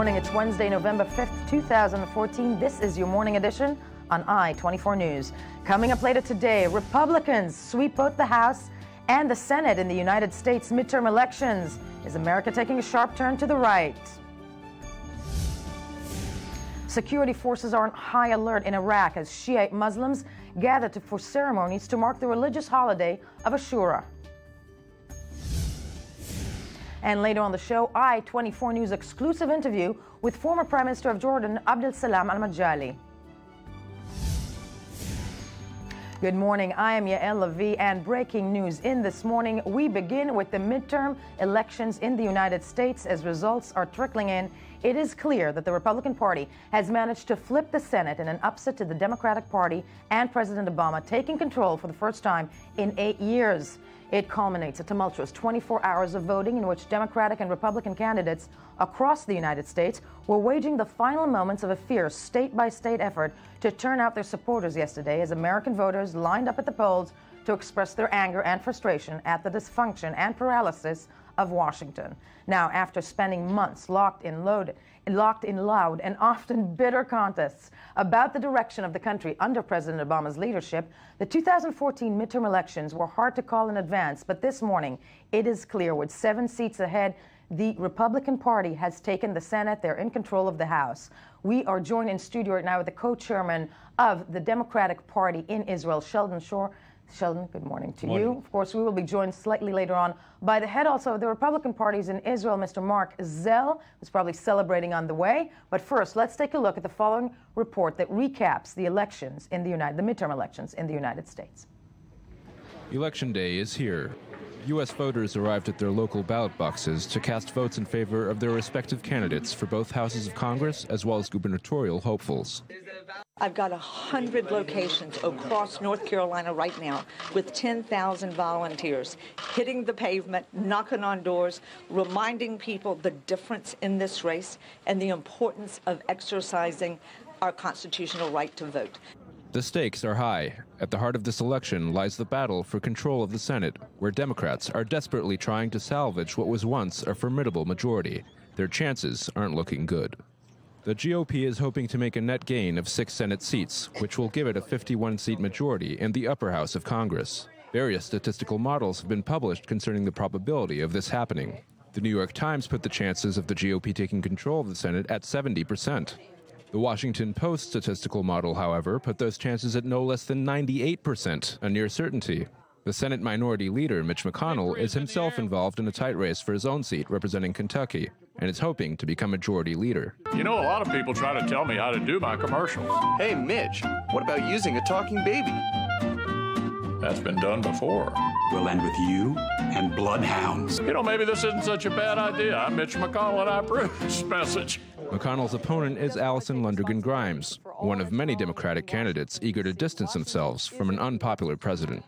morning. It's Wednesday, November 5th, 2014. This is your morning edition on I-24 News. Coming up later today, Republicans sweep both the House and the Senate in the United States midterm elections. Is America taking a sharp turn to the right? Security forces are on high alert in Iraq as Shi'ite Muslims gather for ceremonies to mark the religious holiday of Ashura. And later on the show, I-24 News exclusive interview with former Prime Minister of Jordan, Abdel Salam al-Majali. Good morning, I am Yael Levi, and breaking news in this morning. We begin with the midterm elections in the United States. As results are trickling in, it is clear that the Republican Party has managed to flip the Senate in an upset to the Democratic Party and President Obama taking control for the first time in 8 years. It culminates a tumultuous 24 hours of voting in which Democratic and Republican candidates across the United States were waging the final moments of a fierce state-by-state effort to turn out their supporters yesterday as American voters lined up at the polls to express their anger and frustration at the dysfunction and paralysis of Washington. Now, after spending months locked in loud and often bitter contests about the direction of the country under President Obama's leadership, the 2014 midterm elections were hard to call in advance, but this morning it is clear with 7 seats ahead, the Republican Party has taken the Senate. They're in control of the House. We are joined in studio right now with the co-chairman of the Democratic Party in Israel, Sheldon Shore. Sheldon, good morning to you. Of course, we will be joined slightly later on by the head also of the Republican parties in Israel, Mr. Mark Zell, who's probably celebrating on the way. But first, let's take a look at the following report that recaps the elections in the midterm elections in the United States. Election day is here. U.S. voters arrived at their local ballot boxes to cast votes in favor of their respective candidates for both houses of Congress as well as gubernatorial hopefuls. I've got 100 locations across North Carolina right now with 10,000 volunteers hitting the pavement, knocking on doors, reminding people the difference in this race and the importance of exercising our constitutional right to vote. The stakes are high. At the heart of this election lies the battle for control of the Senate, where Democrats are desperately trying to salvage what was once a formidable majority. Their chances aren't looking good. The GOP is hoping to make a net gain of 6 Senate seats, which will give it a 51-seat majority in the upper house of Congress. Various statistical models have been published concerning the probability of this happening. The New York Times put the chances of the GOP taking control of the Senate at 70%. The Washington Post statistical model, however, put those chances at no less than 98%, a near certainty. The Senate Minority Leader, Mitch McConnell, is himself involved in a tight race for his own seat representing Kentucky, and is hoping to become Majority Leader. You know, a lot of people try to tell me how to do my commercials. Hey, Mitch, what about using a talking baby? That's been done before. We'll end with you and bloodhounds. You know, maybe this isn't such a bad idea. I'm Mitch McConnell, and I approve this message. McConnell's opponent is Allison Lundergan Grimes, one of many Democratic candidates eager to distance themselves from an unpopular president.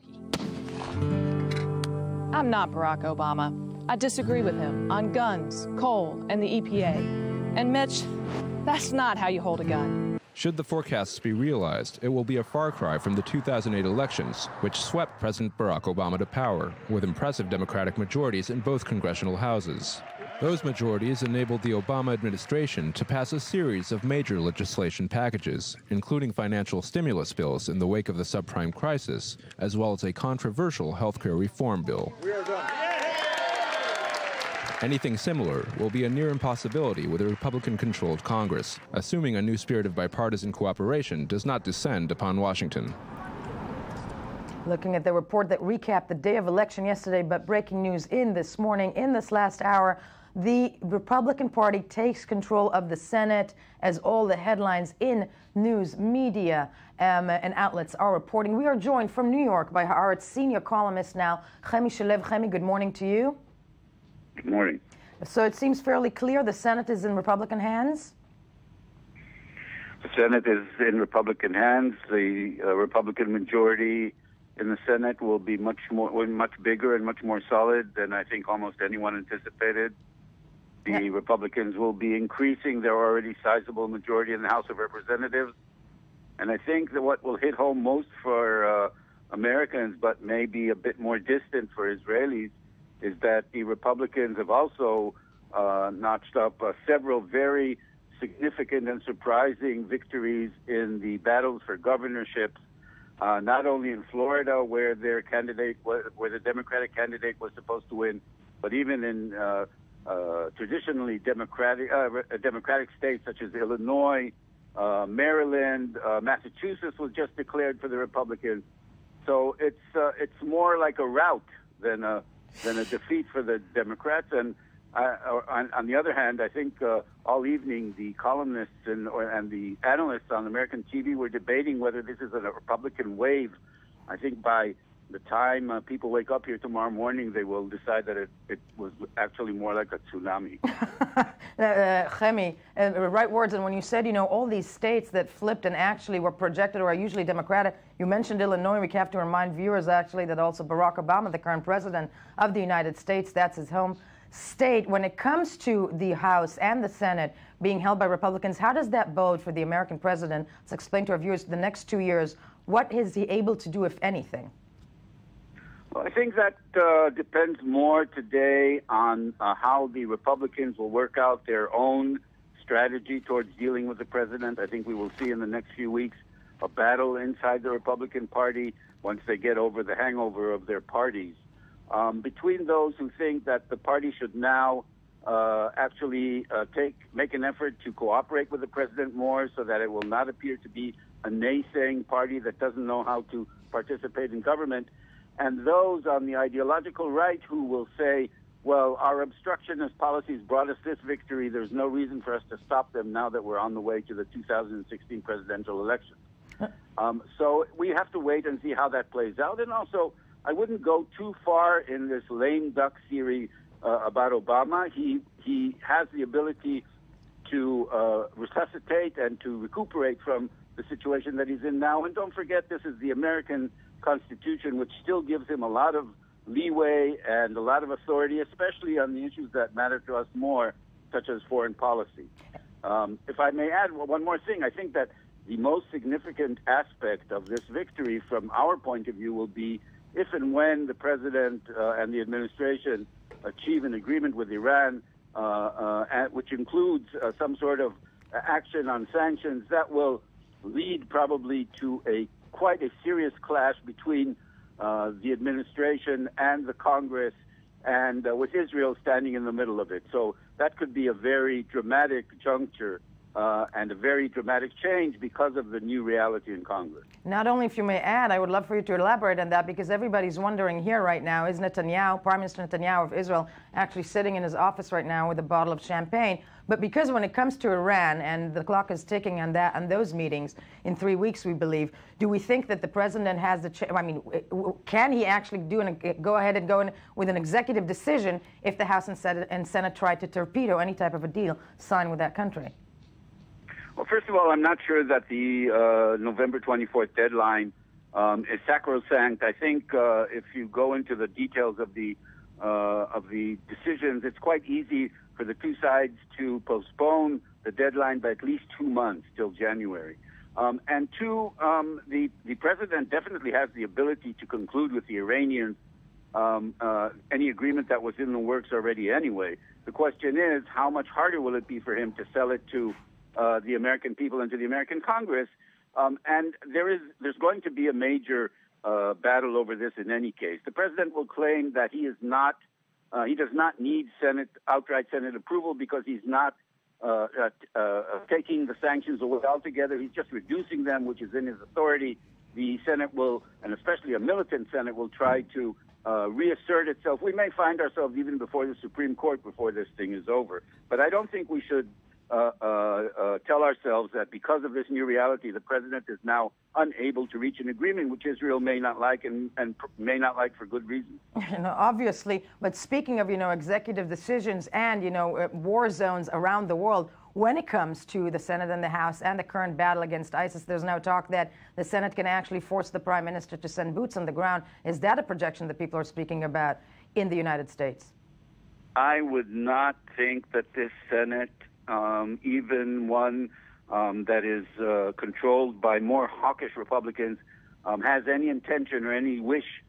I'm not Barack Obama. I disagree with him on guns, coal, and the EPA. And Mitch, that's not how you hold a gun. Should the forecasts be realized, it will be a far cry from the 2008 elections, which swept President Barack Obama to power, with impressive Democratic majorities in both congressional houses. Those majorities enabled the Obama administration to pass a series of major legislation packages, including financial stimulus bills in the wake of the subprime crisis, as well as a controversial healthcare reform bill. We are done. Anything similar will be a near impossibility with a Republican-controlled Congress, assuming a new spirit of bipartisan cooperation does not descend upon Washington. Looking at the report that recapped the day of election yesterday, but breaking news in this morning, in this last hour, the Republican Party takes control of the Senate, as all the headlines in news media and outlets are reporting. We are joined from New York by our senior columnist now, Chemi Shalev. Chemi, good morning to you. Good morning. So it seems fairly clear the Senate is in Republican hands? The Senate is in Republican hands. The Republican majority in the Senate will be much bigger and much more solid than I think almost anyone anticipated. The Republicans will be increasing their already sizable majority in the House of Representatives. And I think that what will hit home most for Americans, but maybe a bit more distant for Israelis, is that the Republicans have also notched up several very significant and surprising victories in the battles for governorships, not only in Florida, where the Democratic candidate was supposed to win, but even in traditionally democratic states such as Illinois, Maryland, Massachusetts was just declared for the Republicans. So it's more like a rout than a defeat for the Democrats. And on the other hand, I think all evening the columnists and the analysts on American TV were debating whether this is a Republican wave. I think by the time people wake up here tomorrow morning, they will decide that it was actually more like a tsunami. Chemi, right words. And when you said, all these states that flipped and actually were projected or are usually Democratic, you mentioned Illinois. We have to remind viewers, actually, that also Barack Obama, the current president of the United States, that's his home state. When it comes to the House and the Senate being held by Republicans, how does that bode for the American president? Let's explain to our viewers the next 2 years. What is he able to do, if anything? Well, I think that depends more today on how the Republicans will work out their own strategy towards dealing with the president. I think we will see in the next few weeks a battle inside the Republican Party once they get over the hangover of their parties. Between those who think that the party should now actually make an effort to cooperate with the president more so that it will not appear to be a naysaying party that doesn't know how to participate in government, and those on the ideological right who will say, well, our obstructionist policies brought us this victory. There's no reason for us to stop them now that we're on the way to the 2016 presidential election. So we have to wait and see how that plays out. And also, I wouldn't go too far in this lame duck theory about Obama. He has the ability to resuscitate and to recuperate from the situation that he's in now. And don't forget, this is the American Constitution, which still gives him a lot of leeway and a lot of authority, especially on the issues that matter to us more, such as foreign policy. If I may add one more thing, I think that the most significant aspect of this victory from our point of view will be if and when the president and the administration achieve an agreement with Iran, which includes some sort of action on sanctions, that will lead probably to quite a serious clash between the administration and the Congress, and with Israel standing in the middle of it. So that could be a very dramatic juncture and a very dramatic change because of the new reality in Congress. Not only, if you may add, I would love for you to elaborate on that, because everybody's wondering here right now, is Netanyahu, Prime Minister Netanyahu of Israel, actually sitting in his office right now with a bottle of champagne? But because when it comes to Iran, and the clock is ticking on that, on those meetings in 3 weeks, we believe, do we think that the president has can he actually go ahead and go in with an executive decision if the House and Senate try to torpedo any type of a deal signed with that country? Well, first of all, I'm not sure that the November 24th deadline is sacrosanct. I think if you go into the details of the decisions, it's quite easy for the two sides to postpone the deadline by at least 2 months till January. And two, the president definitely has the ability to conclude with the Iranians any agreement that was in the works already anyway. The question is, how much harder will it be for him to sell it to the American people and to the American Congress? And there's going to be a major battle over this in any case. The president will claim that he does not need outright Senate approval because he's not taking the sanctions away altogether. He's just reducing them, which is in his authority. The Senate will, and especially a militant Senate, will try to reassert itself. We may find ourselves even before the Supreme Court before this thing is over. But I don't think we should tell ourselves that because of this new reality, the president is now unable to reach an agreement, which Israel may not like and may not like for good reason. Obviously, but speaking of, executive decisions and, war zones around the world, when it comes to the Senate and the House and the current battle against ISIS, there's now talk that the Senate can actually force the Prime Minister to send boots on the ground. Is that a projection that people are speaking about in the United States? I would not think that this Senate, even one that is controlled by more hawkish Republicans, has any intention or any wish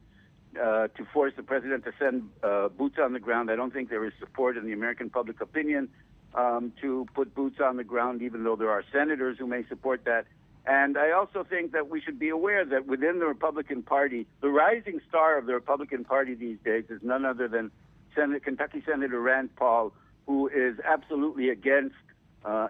to force the president to send boots on the ground. I don't think there is support in the American public opinion to put boots on the ground, even though there are senators who may support that. And I also think that we should be aware that within the Republican Party, the rising star of the Republican Party these days is none other than Kentucky Senator Rand Paul, who is absolutely against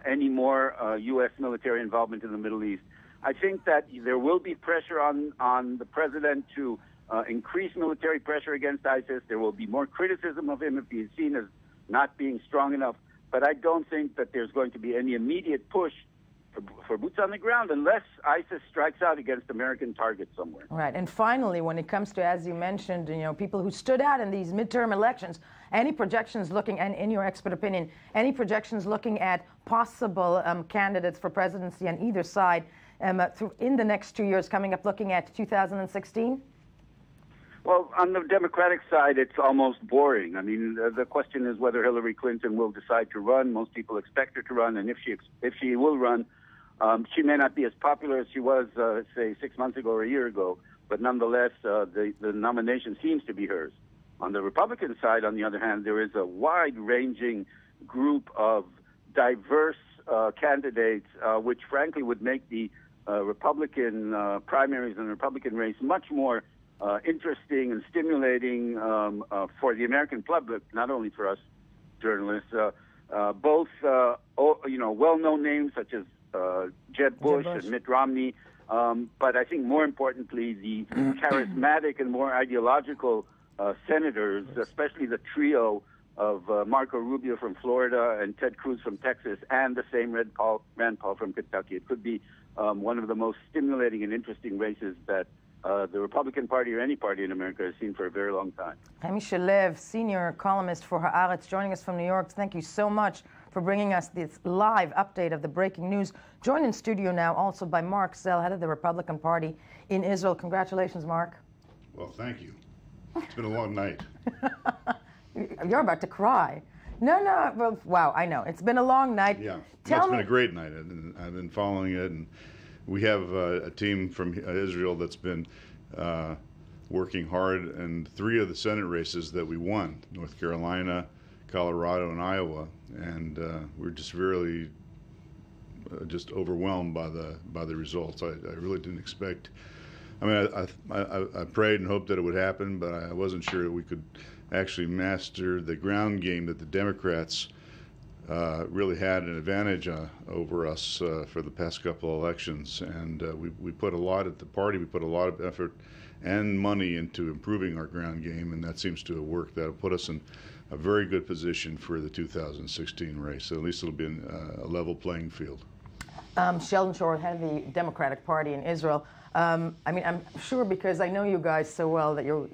any more U.S. military involvement in the Middle East. I think that there will be pressure on the president to increase military pressure against ISIS. There will be more criticism of him if he is seen as not being strong enough. But I don't think that there's going to be any immediate push for boots on the ground unless ISIS strikes out against American targets somewhere. Right. And finally, when it comes to, as you mentioned, people who stood out in these midterm elections, any projections looking, and in your expert opinion, any projections looking at possible candidates for presidency on either side in the next 2 years coming up, looking at 2016? Well, on the Democratic side, it's almost boring. I mean, the question is whether Hillary Clinton will decide to run. Most people expect her to run, and if she will run, she may not be as popular as she was, say, 6 months ago or a year ago, but nonetheless, the nomination seems to be hers. On the Republican side, on the other hand, there is a wide-ranging group of diverse candidates, which frankly would make the Republican primaries and the Republican race much more interesting and stimulating for the American public, not only for us journalists. Both, well-known names such as Jeb Bush and Mitt Romney, but I think more importantly, the charismatic and more ideological senators, especially the trio of Marco Rubio from Florida and Ted Cruz from Texas, and the same Rand Paul from Kentucky. It could be one of the most stimulating and interesting races that the Republican Party or any party in America has seen for a very long time. Hamish Lev, senior columnist for Haaretz, joining us from New York. Thank you so much for bringing us this live update of the breaking news. Joined in studio now also by Mark Zell, head of the Republican Party in Israel. Congratulations, Mark. Well, thank you. It's been a long night. You're about to cry. No, well, wow, I know. It's been a long night. Yeah, it's been a great night. I've been following it, and we have a team from Israel that's been working hard, and 3 of the Senate races that we won, North Carolina, Colorado, and Iowa, and we're just really just overwhelmed by the results. I really didn't expect. I mean, I prayed and hoped that it would happen, but I wasn't sure that we could actually master the ground game that the Democrats really had an advantage over us for the past couple of elections. And we put a lot at the party, we put a lot of effort and money into improving our ground game, and that seems to have worked. That'll put us in a very good position for the 2016 race. So at least it'll be a level playing field. Sheldon Shore, head of the Democratic Party in Israel. I mean, I'm sure because I know you guys so well that you're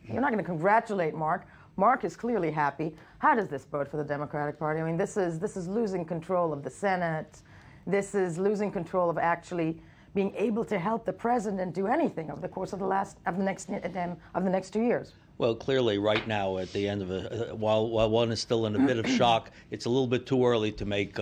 not going to congratulate Mark. Mark is clearly happy. How does this bode for the Democratic Party? I mean, this is losing control of the Senate. This is losing control of actually being able to help the president do anything over the course of the next 2 years. Well, clearly, right now, at the end of it, while one is still in a bit of shock, it's a little bit too early to make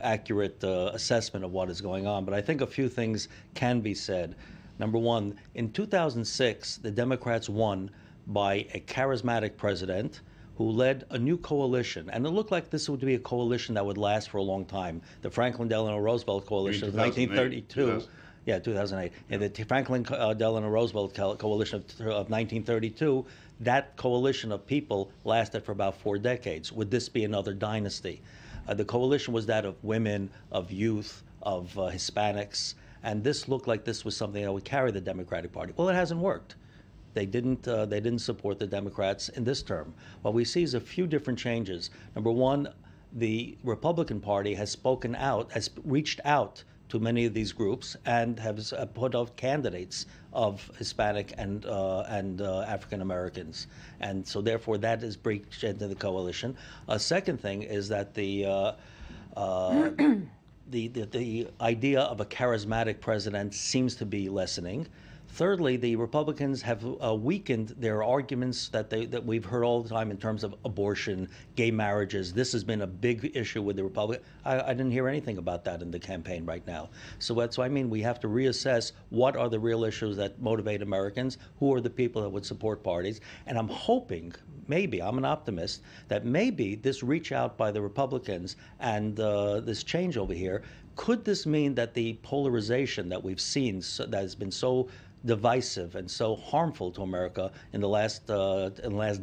accurate assessment of what is going on. But I think a few things can be said. Number one, in 2006, the Democrats won by a charismatic president who led a new coalition. And it looked like this would be a coalition that would last for a long time. The Franklin Delano Roosevelt coalition of 1932. Yeah, 2008. And the Franklin Delano Roosevelt coalition of 1932, that coalition of people lasted for about 4 decades. Would this be another dynasty? The coalition was that of women, of youth, of Hispanics, and this looked like this was something that would carry the Democratic Party. Well, it hasn't worked. They didn't support the Democrats in this term. What we see is a few different changes. Number one, the Republican Party has spoken out, has reached out to many of these groups and has put out candidates of Hispanic and African Americans, and so therefore that has breached into the coalition. A second thing is that the idea of a charismatic president seems to be lessening. Thirdly, the Republicans have weakened their arguments that we've heard all the time in terms of abortion, gay marriages. This has been a big issue with the Republicans. I didn't hear anything about that in the campaign right now. So that's why I mean we have to reassess what are the real issues that motivate Americans, who are the people that would support parties. And I'm hoping, maybe, I'm an optimist, that maybe this reach out by the Republicans and this change over here, could this mean that the polarization that we've seen that has been so divisive and so harmful to America in the last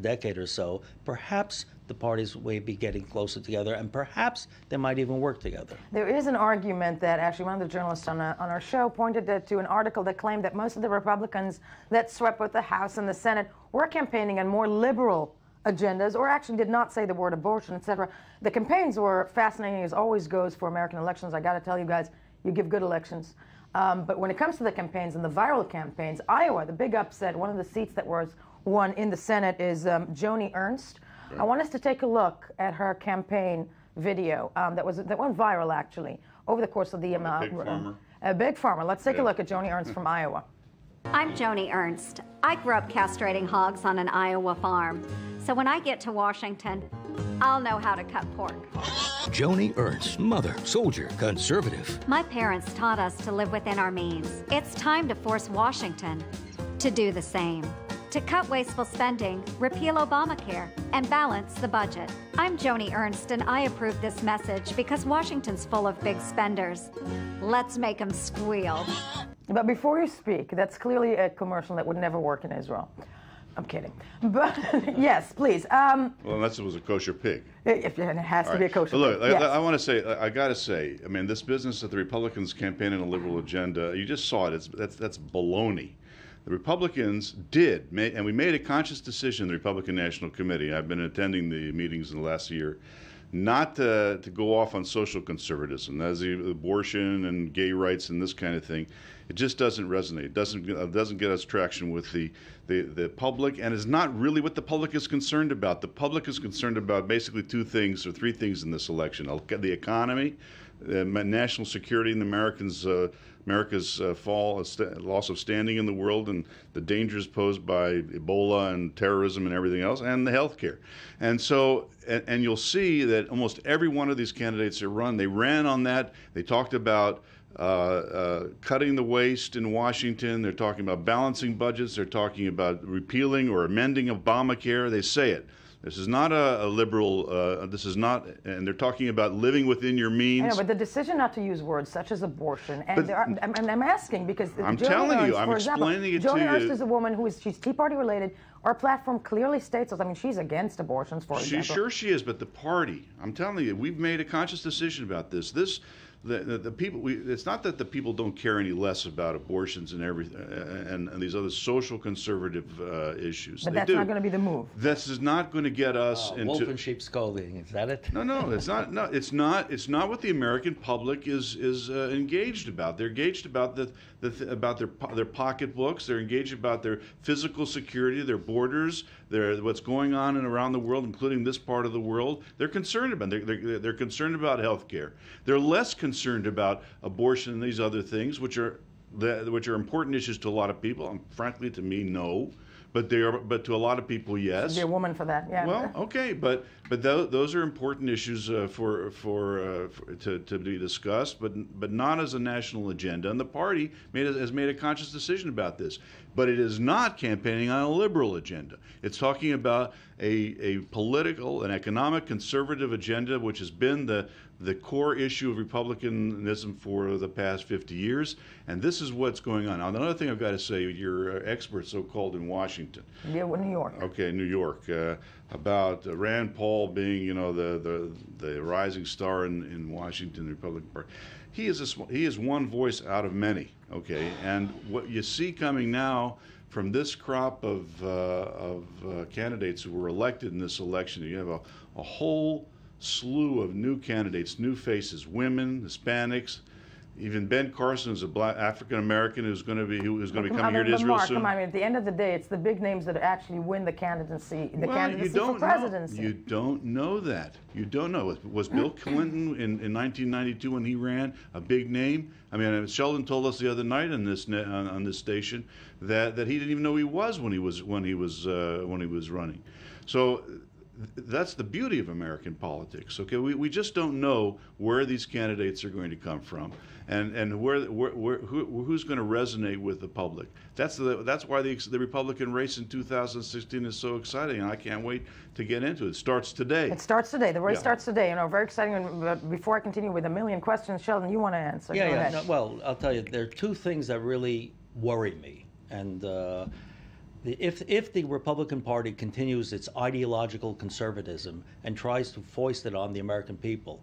decade or so, perhaps the parties may be getting closer together, and perhaps they might even work together. There is an argument that actually one of the journalists on our show pointed to an article that claimed that most of the Republicans that swept with the House and the Senate were campaigning on more liberal agendas, or actually did not say the word abortion, etc. The campaigns were fascinating, as always goes for American elections. I got to tell you guys, you give good elections. But when it comes to the campaigns and the viral campaigns, Iowa, the big upset, one of the seats that was won in the Senate is Joni Ernst. Right. I want us to take a look at her campaign video that went viral, actually, over the course of the big farmer. A big farmer. Let's take a look at Joni Ernst from Iowa. I'm Joni Ernst. I grew up castrating hogs on an Iowa farm. So when I get to Washington, I'll know how to cut pork. Joni Ernst, mother, soldier, conservative. My parents taught us to live within our means. It's time to force Washington to do the same. To cut wasteful spending, repeal Obamacare, and balance the budget. I'm Joni Ernst, and I approve this message because Washington's full of big spenders. Let's make them squeal. But before you speak, that's clearly a commercial that would never work in Israel. I'm kidding. But yes, please. Well, unless it was a kosher pig. If it has to be a kosher pig. Look, yes. I want to say, I got to say, I mean, this business that the Republicans campaign in a liberal agenda, you just saw it. That's baloney. The Republicans did, and we made a conscious decision, the Republican National Committee. I've been attending the meetings in the last year, not to go off on social conservatism, as the abortion and gay rights and this kind of thing. It just doesn't resonate. It doesn't get us traction with the public, and is not really what the public is concerned about. The public is concerned about basically two things or three things in this election: the economy, national security, and America's loss of standing in the world, and the dangers posed by Ebola and terrorism and everything else, and the health care. And so, and you'll see that almost every one of these candidates that run, they ran on that. They talked about cutting the waste in Washington. They're talking about balancing budgets. They're talking about repealing or amending Obamacare. They say it. This is not a liberal, this is not, and they're talking about living within your means. I know, but the decision not to use words such as abortion, and I'm asking because I'm telling you, I'm explaining it to you. Joni Ernst is a woman she's Tea Party related. Our platform clearly states, I mean, she's against abortions, for example. Sure she is, but the party, I'm telling you, we've made a conscious decision about this. The people, it's not that the people don't care any less about abortions and everything, and these other social conservative issues. But that's not going to be the move. This is not going to get us into wolf in sheep's clothing. Is that it? No, it's not. No, it's not. It's not what the American public is engaged about. They're engaged about about their pocketbooks. They're engaged about their physical security, their borders, what's going on and around the world, including this part of the world. They're concerned about. They're concerned about health care. They're less concerned about abortion and these other things, which are important issues to a lot of people. And frankly, to me, no. But to a lot of people, yes. Be a woman for that, yeah. Well, okay, but those are important issues to be discussed, but not as a national agenda. And the party has made a conscious decision about this. But it is not campaigning on a liberal agenda. It's talking about a political and economic conservative agenda, which has been the core issue of Republicanism for the past 50 years. And this is what's going on. Now, another thing I've got to say, you're expert, so-called, in Washington. Yeah, well, New York. Okay, New York. About Rand Paul being, the rising star in Washington, the Republican Party. He is one voice out of many, okay? And what you see coming now from this crop of candidates who were elected in this election, you have a whole slew of new candidates, new faces, women, Hispanics, even Ben Carson is a black African American who's going to be coming here to Israel Mark, soon. come on, at the end of the day, it's the big names that actually win the candidacy for presidency. You don't know that. You don't know. Was Bill Clinton in 1992 when he ran a big name? I mean, Sheldon told us the other night on this station that he didn't even know who he was when he was running. So that's the beauty of American politics. Okay, we just don't know where these candidates are going to come from, and who's going to resonate with the public. That's why the Republican race in 2016 is so exciting, and I can't wait to get into it. It starts today. It starts today. The race starts today. You know, very exciting. But before I continue with a million questions, Sheldon, you want to answer? Yeah. No, well, I'll tell you, there are two things that really worry me, and. If the Republican Party continues its ideological conservatism and tries to foist it on the American people,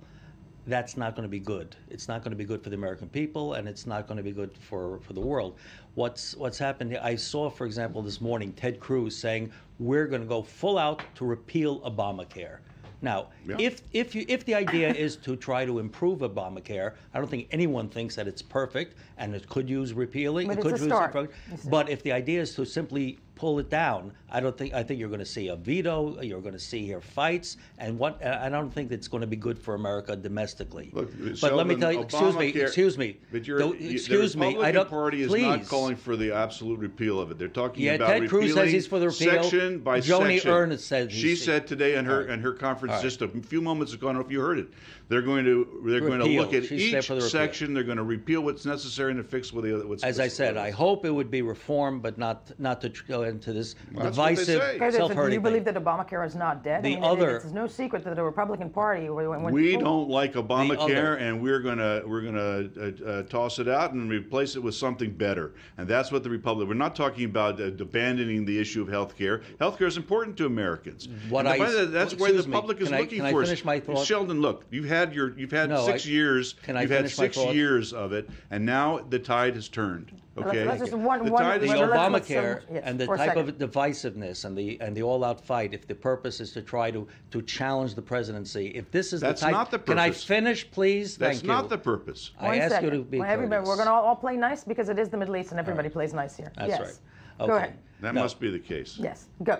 that's not going to be good. It's not going to be good for the American people, and it's not going to be good for the world. What's happened? I saw, for example, this morning Ted Cruz saying we're going to go full out to repeal Obamacare. Now, if the idea is to try to improve Obamacare, I don't think anyone thinks that it's perfect and it could use repealing. But it could it's a use start. But if the idea is to simply pull it down, I think you're going to see a veto. You're going to see here fights, and I don't think it's going to be good for America domestically. Look, but Sheldon, let me tell you, excuse me. But the Republican Party is not calling for the absolute repeal of it. They're talking about Ted Cruz says he's for the repeal. Section by Joni section. Ernst said she said today in her conference just a few moments ago. I don't know if you heard it. They're going to look at each section. They're going to repeal what's necessary and to fix what's. As I said, I hope it would be reform, but not to go into this divisive, self-hurting. Do you believe that Obamacare is not dead? It's no secret that the Republican Party. We don't like Obamacare, and we're gonna toss it out and replace it with something better. And that's what the Republican. We're not talking about abandoning the issue of health care. Health care is important to Americans. That's why the public is looking for. Can I finish my thought? Sheldon, look, you've had 6 years. You've had 6 years of it, and now the tide has turned. Okay. The Obamacare and the type of divisiveness and the all-out fight. If the purpose is to try to challenge the presidency, if this is that's the type, not the purpose. Can I finish, please? That's not the purpose. I ask you to be we're going to all play nice because it is the Middle East and everybody plays nice here. That's right. Okay. Go ahead. That must be the case. Yes. Go.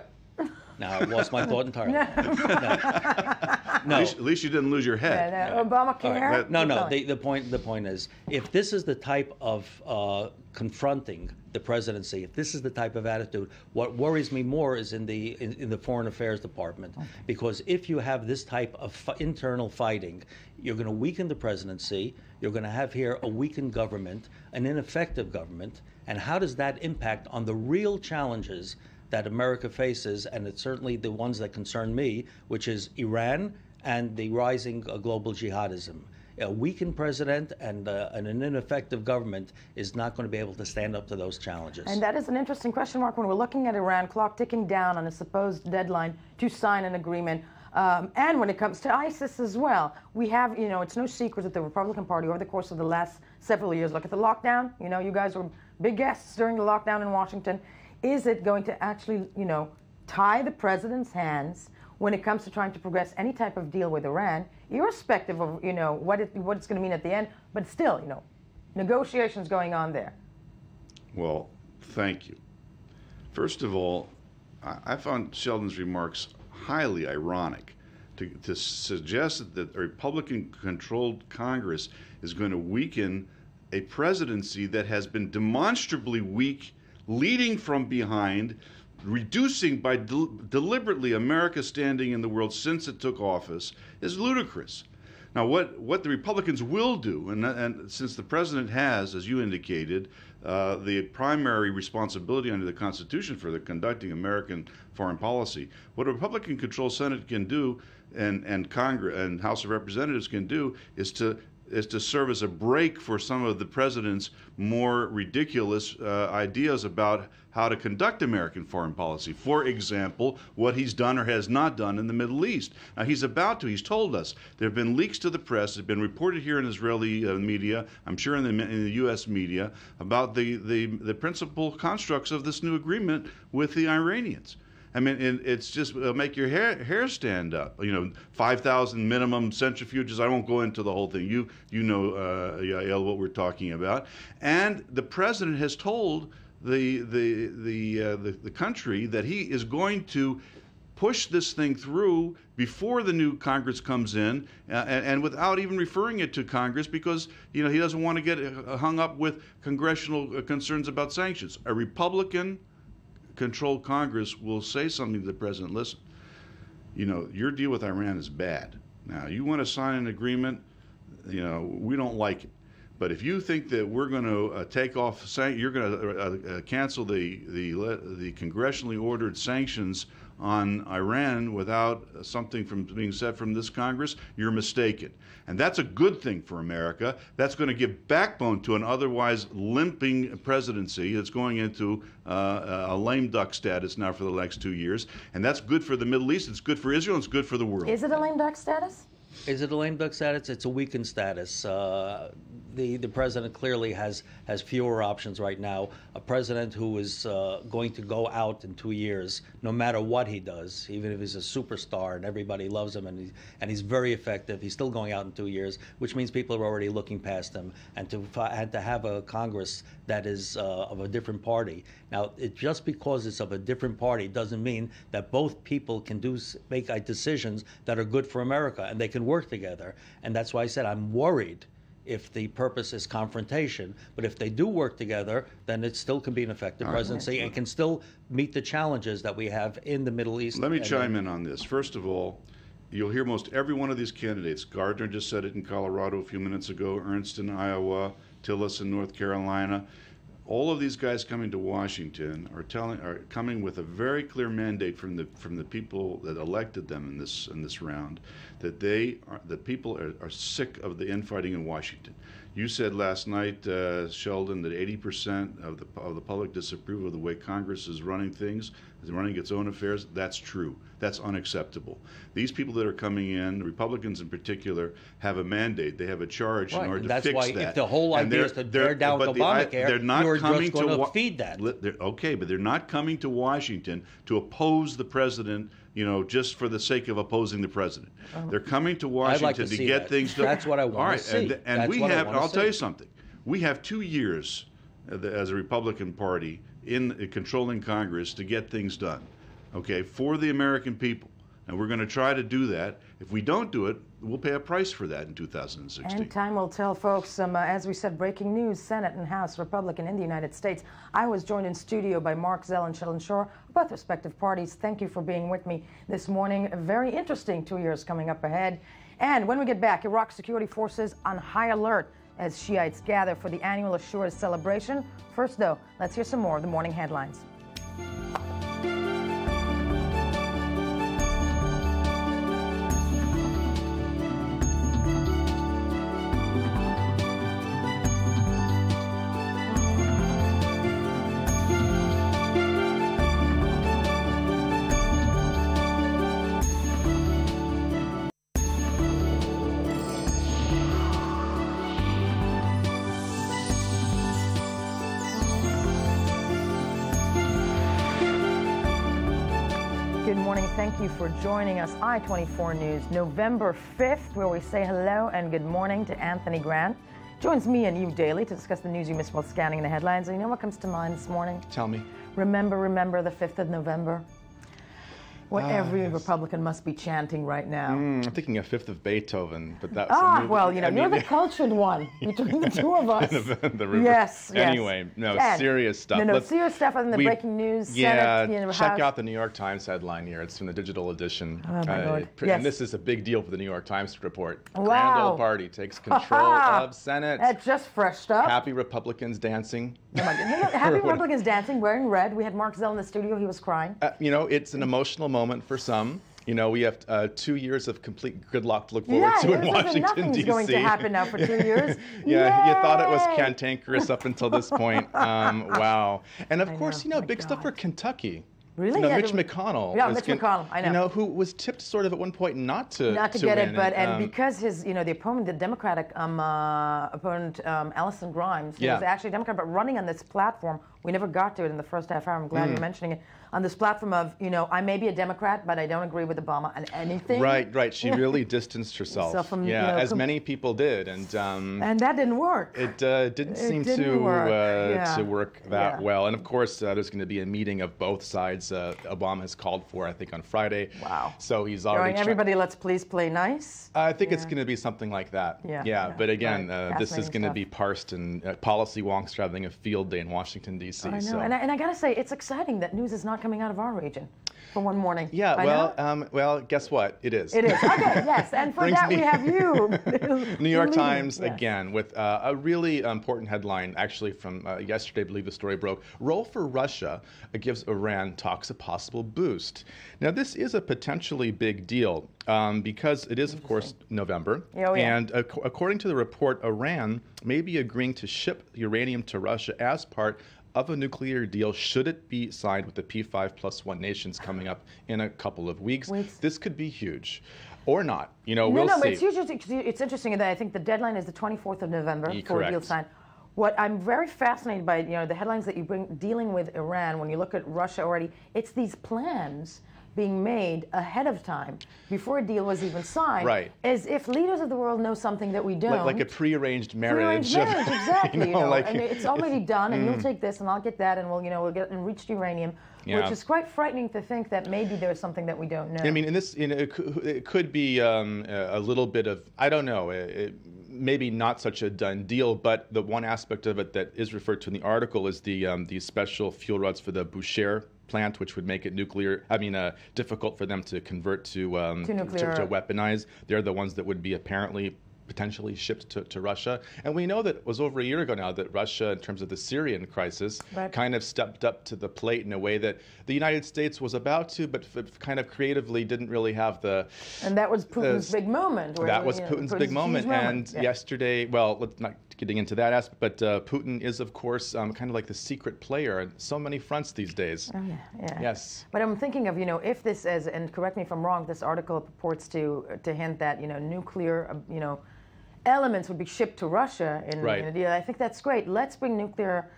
Now I lost my thought entirely. No. At least you didn't lose your head. Obamacare. Right. No. The point is, if this is the type of confronting the presidency, if this is the type of attitude, what worries me more is in the Foreign Affairs Department, because if you have this type of internal fighting, you're going to weaken the presidency. You're going to have here a weakened government, an ineffective government, and how does that impact on the real challenges that America faces, and it's certainly the ones that concern me, which is Iran and the rising global jihadism. A weakened president and an ineffective government is not going to be able to stand up to those challenges. And that is an interesting question, Mark, when we're looking at Iran, clock ticking down on a supposed deadline to sign an agreement. And when it comes to ISIS as well, we have, it's no secret that the Republican Party, over the course of the last several years, look at the lockdown. You guys were big guests during the lockdown in Washington. Is it going to actually, tie the president's hands when it comes to trying to progress any type of deal with Iran, irrespective of, what it's going to mean at the end, but still, negotiations going on there? Well, thank you. First of all, I found Sheldon's remarks highly ironic to suggest that a Republican-controlled Congress is going to weaken a presidency that has been demonstrably weak, leading from behind, reducing by deliberately America's standing in the world since it took office, is ludicrous. Now, what the Republicans will do, and since the president has, as you indicated, the primary responsibility under the Constitution for conducting American foreign policy, what a Republican-controlled Senate can do, and Congress and House of Representatives can do, is to serve as a break for some of the president's more ridiculous ideas about how to conduct American foreign policy. For example, what he's done or has not done in the Middle East. Now, he's told us. There have been leaks to the press, have been reported here in Israeli media, I'm sure in the U.S. media, about the principal constructs of this new agreement with the Iranians. I mean, it's just make your hair stand up. 5,000 minimum centrifuges. I won't go into the whole thing. You know, Yael, what we're talking about. And the president has told the country that he is going to push this thing through before the new Congress comes in, and without even referring it to Congress, because he doesn't want to get hung up with congressional concerns about sanctions. A Republican-controlled Congress will say something to the president. Listen, your deal with Iran is bad. Now, you want to sign an agreement, we don't like it. But if you think that we're going to take off, you're going to cancel the congressionally ordered sanctions on Iran without something from being said from this Congress, you're mistaken. And that's a good thing for America. That's going to give backbone to an otherwise limping presidency that's going into a lame duck status now for the next 2 years. And that's good for the Middle East, it's good for Israel, and it's good for the world. Is it a lame duck status? Is it a lame duck status? It's a weakened status. The president clearly has fewer options right now. A president who is going to go out in 2 years, no matter what he does, even if he's a superstar and everybody loves him and he's very effective, he's still going out in 2 years, which means people are already looking past him. And to have a Congress that is of a different party. Now, just because it's of a different party doesn't mean that both people can make decisions that are good for America and they can work together. And that's why I said I'm worried if the purpose is confrontation. But if they do work together, then it still can be an effective presidency and can still meet the challenges that we have in the Middle East. Let me chime in on this. First of all, you'll hear most every one of these candidates. Gardner just said it in Colorado a few minutes ago, Ernst in Iowa, Tillis in North Carolina. All of these guys coming to Washington are coming with a very clear mandate from the people that elected them in this round, that the people are sick of the infighting in Washington. You said last night, Sheldon, that 80% of the public disapprove of the way Congress is running things, is running its own affairs. That's true. That's unacceptable. These people that are coming in, Republicans in particular, have a mandate. They have a charge in order to fix that. That's why if the whole idea is to tear down Obamacare, you're just going to feed that. Okay, but they're not coming to Washington to oppose the president, just for the sake of opposing the president. They're coming to Washington to get things done. That's what I want to see. And we have, I'll tell you something, we have 2 years as a Republican Party in controlling Congress to get things done, okay, for the American people. And we're going to try to do that. If we don't do it, we'll pay a price for that in 2016. And time will tell, folks. As we said, breaking news, Senate and House Republican in the United States. I was joined in studio by Mark Zell and Sheldon Shore, both respective parties. Thank you for being with me this morning. A very interesting 2 years coming up ahead. And when we get back, Iraq security forces on high alert as Shiites gather for the annual Ashura celebration. First, though, let's hear some more of the morning headlines. Thank you for joining us. I-24 News, November 5th, where we say hello and good morning to Anthony Grant. Joins me and you daily to discuss the news you missed while scanning the headlines. And you know what comes to mind this morning? Tell me. Remember the 5th of November? What every Republican must be chanting right now. I'm thinking a fifth of Beethoven, but that's a movie. Well, you're the cultured one between the two of us. the river. Yes. Anyway, serious stuff. Serious stuff other than the breaking news. Yeah, Senate, check House. out the New York Times headline here. It's from the digital edition. Oh, my Lord. And this is a big deal for the New York Times report. Wow. Grand Old Party takes control of Senate. That's just fresh stuff. Happy Republicans dancing. Oh my God. Happy Republicans dancing, wearing red. We had Mark Zell in the studio. He was crying. It's an emotional moment for some. We have 2 years of complete gridlock to look forward to in Washington, nothing's D.C. going to happen now for 2 years. Yeah, Yay! You thought it was cantankerous up until this point. Wow. And of course, big stuff for Kentucky. Really? No, Yeah, Mitch McConnell. Yeah, Mitch McConnell, I know. You know, who was tipped sort of at one point not to get win, it, but and because his, the opponent, the Democratic opponent, Allison Grimes, who was actually a Democrat, but running on this platform, we never got to it in the first half hour. I'm glad you're mentioning it. On this platform of, I may be a Democrat, but I don't agree with Obama on anything. Right. She really distanced herself. From, as many people did, and that didn't work. It didn't seem to work that well. And of course, there's going to be a meeting of both sides. Obama has called for, I think, on Friday. Wow. So he's already everybody. Let's please play nice. I think it's going to be something like that. Yeah. But again, this is going to be parsed in policy wonks rather than a field day in Washington D.C. I know, so. and I got to say, it's exciting that news is not coming out of our region for one morning. Yeah, well, guess what? It is. It is. Okay, yes, and for that we have you. New York Times, again, with a really important headline, actually from yesterday, I believe the story broke. Role for Russia gives Iran talks a possible boost. Now, this is a potentially big deal because it is, of course, November. And according to the report, Iran may be agreeing to ship uranium to Russia as part of a nuclear deal should it be signed with the P5+1 nations coming up in a couple of weeks. This could be huge. Or not. We'll see. It's huge. It's interesting that I think the deadline is the 24th of November for a deal signed. What I'm very fascinated by, the headlines that you bring dealing with Iran, when you look at Russia already, it's these plans being made ahead of time before a deal was even signed, as if leaders of the world know something that we don't. Like a prearranged marriage. Exactly. And it's already done, and you'll take this, and I'll get that, and we'll get enriched uranium, which is quite frightening to think that maybe there's something that we don't know. I mean, it could be a little bit of, I don't know, maybe not such a done deal, but the one aspect of it that is referred to in the article is the special fuel rods for the Bushehr plant, which would make it difficult for them to convert to weaponize. They're the ones that would be apparently potentially shipped to Russia. And we know that it was over a year ago now that Russia, in terms of the Syrian crisis, kind of stepped up to the plate in a way that the United States was about to, but kind of creatively didn't really have the... And that was Putin's big moment. That was Putin's big moment. And yesterday, well, let's not getting into that aspect, but Putin is, of course, kind of like the secret player on so many fronts these days. Oh, yeah. Yes. But I'm thinking of, if this is, and correct me if I'm wrong, this article purports to hint that, nuclear, elements would be shipped to Russia in a deal. I think that's great. Let's bring nuclear,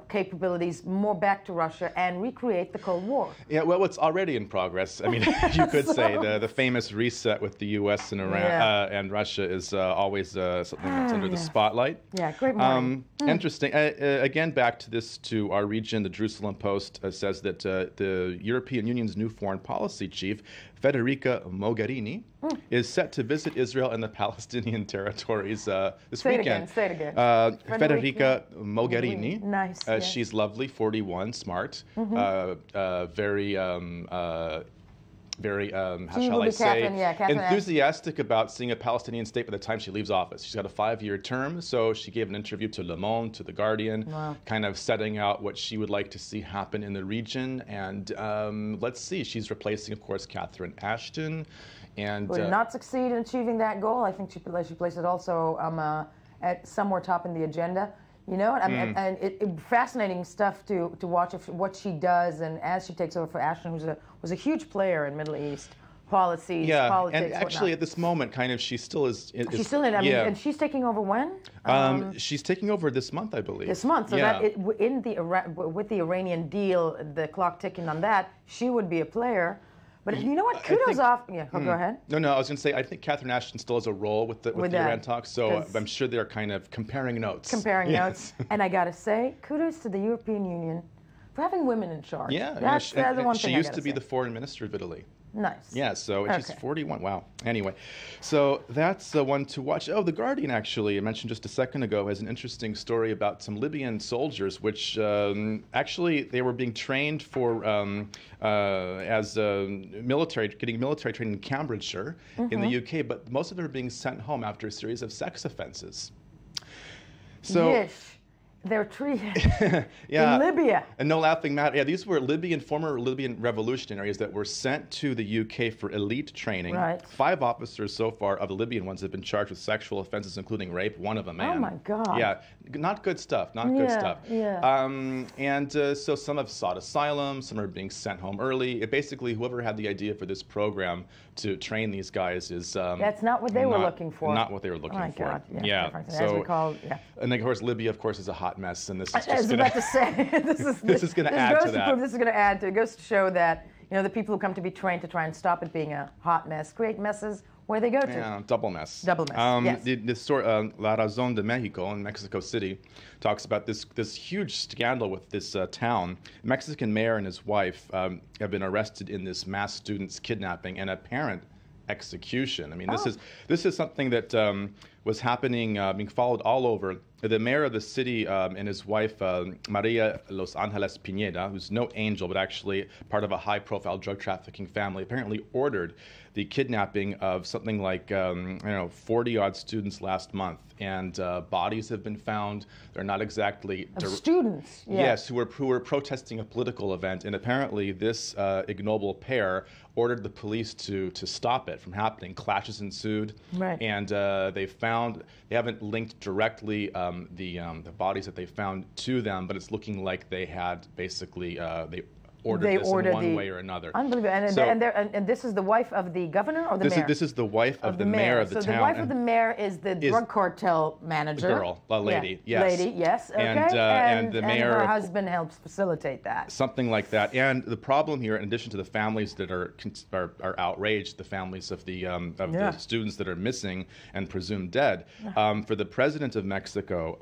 capabilities more back to Russia and recreate the Cold War. Yeah, well, it's already in progress. I mean, you could say the famous reset with the U.S. and Iran and Russia is always something that's under the spotlight. Yeah, great morning. Interesting. Again, back to our region, the Jerusalem Post says that the European Union's new foreign policy chief, Federica Mogherini, is set to visit Israel and the Palestinian territories this weekend. Say it again. Federica Mogherini. Nice. She's lovely, 41, smart, very, how shall I say, enthusiastic about seeing a Palestinian state by the time she leaves office. She's got a 5-year term, so she gave an interview to Le Monde, to The Guardian, kind of setting out what she would like to see happen in the region. And let's see, she's replacing, of course, Catherine Ashton. And would not succeed in achieving that goal. I think she placed it also at somewhere top in the agenda. And fascinating stuff to watch what she does, and as she takes over for Ashton, who was a huge player in Middle East policies, politics, and actually whatnot. At this moment, kind of, she still is. She's still in. And she's taking over when? She's taking over this month, I believe. This month, so with the Iranian deal, the clock ticking on that, she would be a player. But you know what? Kudos off. Yeah, go ahead. No, I was going to say, I think Catherine Ashton still has a role with the Iran talks, so I'm sure they're kind of comparing notes. Notes. And I got to say, kudos to the European Union for having women in charge. Yeah, that's the one thing she used to be the foreign minister of Italy. Nice. Yeah, so she's 41. Wow. Anyway, so that's the one to watch. Oh, The Guardian, actually, I mentioned just a second ago, has an interesting story about some Libyan soldiers, which actually they were being trained for as military training in Cambridgeshire in the UK, but most of them are being sent home after a series of sex offenses. So. Yes. They're treated Yeah. in Libya. And no laughing matter. Yeah, these were former Libyan revolutionaries that were sent to the UK for elite training. Right. 5 officers so far of the Libyan ones have been charged with sexual offenses, including rape. One of a man. Oh my God. Yeah, not good stuff. Not good stuff. Yeah. So some have sought asylum. Some are being sent home early. Basically, whoever had the idea for this program to train these guys is that's not what they were looking for. Not what they were looking oh my for. God. Yeah. So, as we call, and then, of course, Libya, of course, is a hot mess, and this is just I was about to say, this is going to add to that. This is going to add to it. Goes to show that, you know, the people who come to be trained to try and stop it being a hot mess create messes where they go to. Yeah, double mess. Double mess, yes. The story, La Razón de Mexico in Mexico City talks about this huge scandal with this town. Mexican mayor and his wife have been arrested in this mass students kidnapping and apparent execution. I mean, this is something that was happening, being followed all over. The mayor of the city and his wife, Maria Los Angeles Pineda, who's no angel, but actually part of a high-profile drug trafficking family, apparently ordered the kidnapping of something like 40-odd students last month. And bodies have been found. They're not exactly students. Yes, who were protesting a political event. And apparently, this ignoble pair ordered the police to stop it from happening. Clashes ensued. Right. And they haven't linked directly the bodies that they found to them, but it's looking like they had basically they ordered this in one way or another. Unbelievable. And this is the wife of the governor or the mayor? This is the wife of the mayor of the town. So the wife of the mayor is the drug cartel manager. A lady, yes. Lady, yes, okay. And the mayor. And her husband helps facilitate that. Something like that. And the problem here, in addition to the families that are outraged, the families of the students that are missing and presumed dead, for the president of Mexico,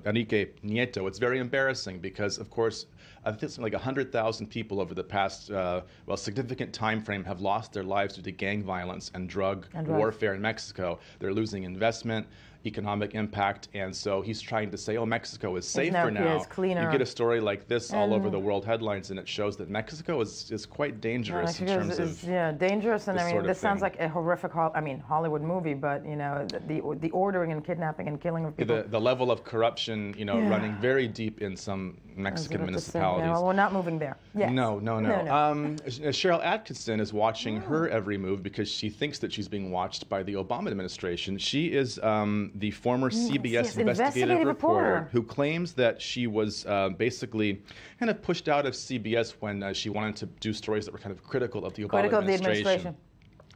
Enrique Nieto, it's very embarrassing because, of course, I think something like 100,000 people over the past significant time frame have lost their lives due to gang violence and drug warfare in Mexico. They're losing investment, economic impact, and so he's trying to say, oh, Mexico is safer now. It's cleaner. You get a story like this all over the world headlines, and it shows that Mexico is quite dangerous in terms of dangerous. And I mean, this sounds thing. like a horrific, Hollywood movie, but the ordering and kidnapping and killing of people. The level of corruption, running very deep in some Mexican municipalities. Well, we're not moving there. Yes. No. Cheryl Atkinson is watching her every move because she thinks that she's being watched by the Obama administration. She is the former CBS investigative reporter who claims that she was basically kind of pushed out of CBS when she wanted to do stories that were kind of critical of the Obama administration.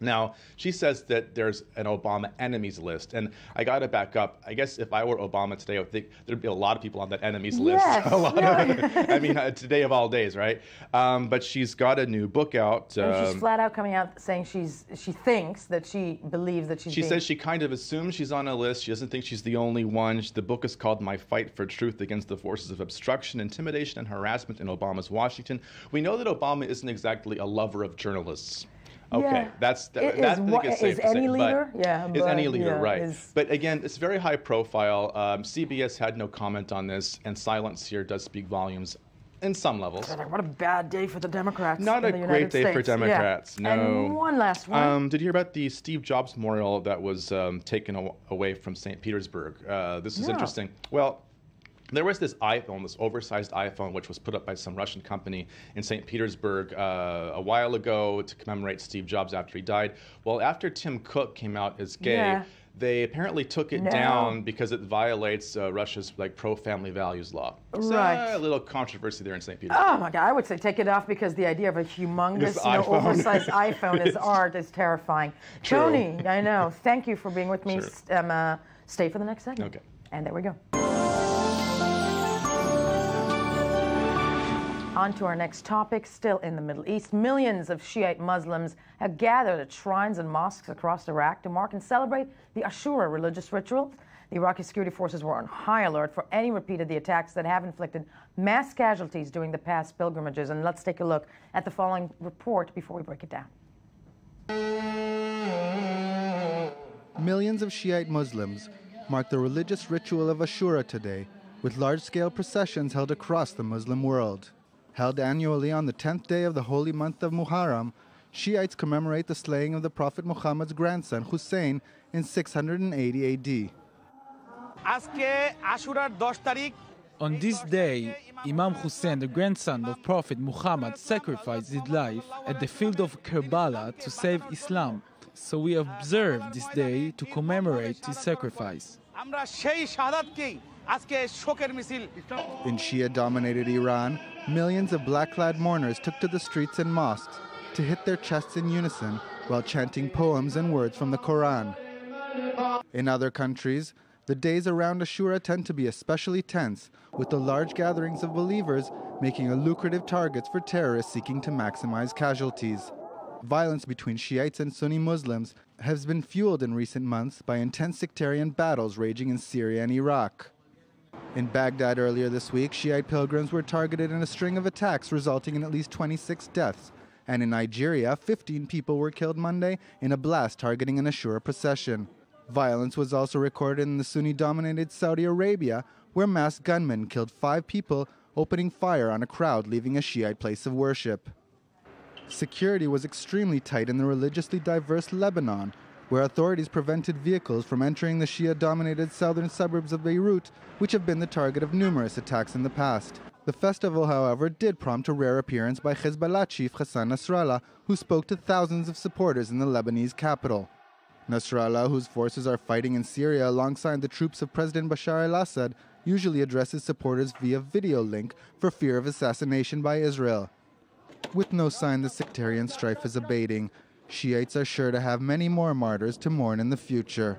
Now, she says that there's an Obama enemies list, and I got to back up. I guess if I were Obama today, I would think there'd be a lot of people on that enemies list. Today of all days, right? But she's got a new book out. And she's flat out coming out saying she thinks that she believes that she's She says she kind of assumes she's on a list. She doesn't think she's the only one. The book is called My Fight for Truth Against the Forces of Obstruction, Intimidation, and Harassment in Obama's Washington. We know that Obama isn't exactly a lover of journalists. Okay, that's safe to say. Is any leader? Is any leader, right. But again, it's very high profile. CBS had no comment on this, and silence here does speak volumes in some levels. What a bad day for the Democrats. Not a great day for Democrats, no. And one last one. Did you hear about the Steve Jobs memorial that was taken away from St. Petersburg? This is interesting. Well, there was this iPhone, this oversized iPhone, which was put up by some Russian company in St. Petersburg a while ago to commemorate Steve Jobs after he died. Well, after Tim Cook came out as gay, they apparently took it down because it violates Russia's pro-family values law. So a little controversy there in St. Petersburg. Oh my God, I would say take it off because the idea of a humongous, oversized iPhone as art is terrifying. True. Tony, I know. Thank you for being with me. Sure. Stay for the next segment. Okay. And there we go. On to our next topic, still in the Middle East. Millions of Shi'ite Muslims have gathered at shrines and mosques across Iraq to mark and celebrate the Ashura religious ritual. The Iraqi security forces were on high alert for any repeat of the attacks that have inflicted mass casualties during the past pilgrimages. And let's take a look at the following report before we break it down. Millions of Shiite Muslims mark the religious ritual of Ashura today, with large-scale processions held across the Muslim world. Held annually on the 10th day of the holy month of Muharram, Shiites commemorate the slaying of the Prophet Muhammad's grandson Hussein in 680 AD. On this day, Imam Hussein, the grandson of Prophet Muhammad, sacrificed his life at the field of Karbala to save Islam. So we observe this day to commemorate his sacrifice. In Shia-dominated Iran, millions of black-clad mourners took to the streets and mosques to hit their chests in unison while chanting poems and words from the Quran. In other countries, the days around Ashura tend to be especially tense, with the large gatherings of believers making a lucrative targets for terrorists seeking to maximize casualties. Violence between Shiites and Sunni Muslims has been fueled in recent months by intense sectarian battles raging in Syria and Iraq. In Baghdad earlier this week, Shiite pilgrims were targeted in a string of attacks resulting in at least 26 deaths. And in Nigeria, 15 people were killed Monday in a blast targeting an Ashura procession. Violence was also recorded in the Sunni-dominated Saudi Arabia, where masked gunmen killed 5 people opening fire on a crowd leaving a Shiite place of worship. Security was extremely tight in the religiously diverse Lebanon, where authorities prevented vehicles from entering the Shia-dominated southern suburbs of Beirut, which have been the target of numerous attacks in the past. The festival, however, did prompt a rare appearance by Hezbollah chief Hassan Nasrallah, who spoke to thousands of supporters in the Lebanese capital. Nasrallah, whose forces are fighting in Syria alongside the troops of President Bashar al-Assad, usually addresses supporters via video link for fear of assassination by Israel. With no sign the sectarian strife is abating, Shiites are sure to have many more martyrs to mourn in the future.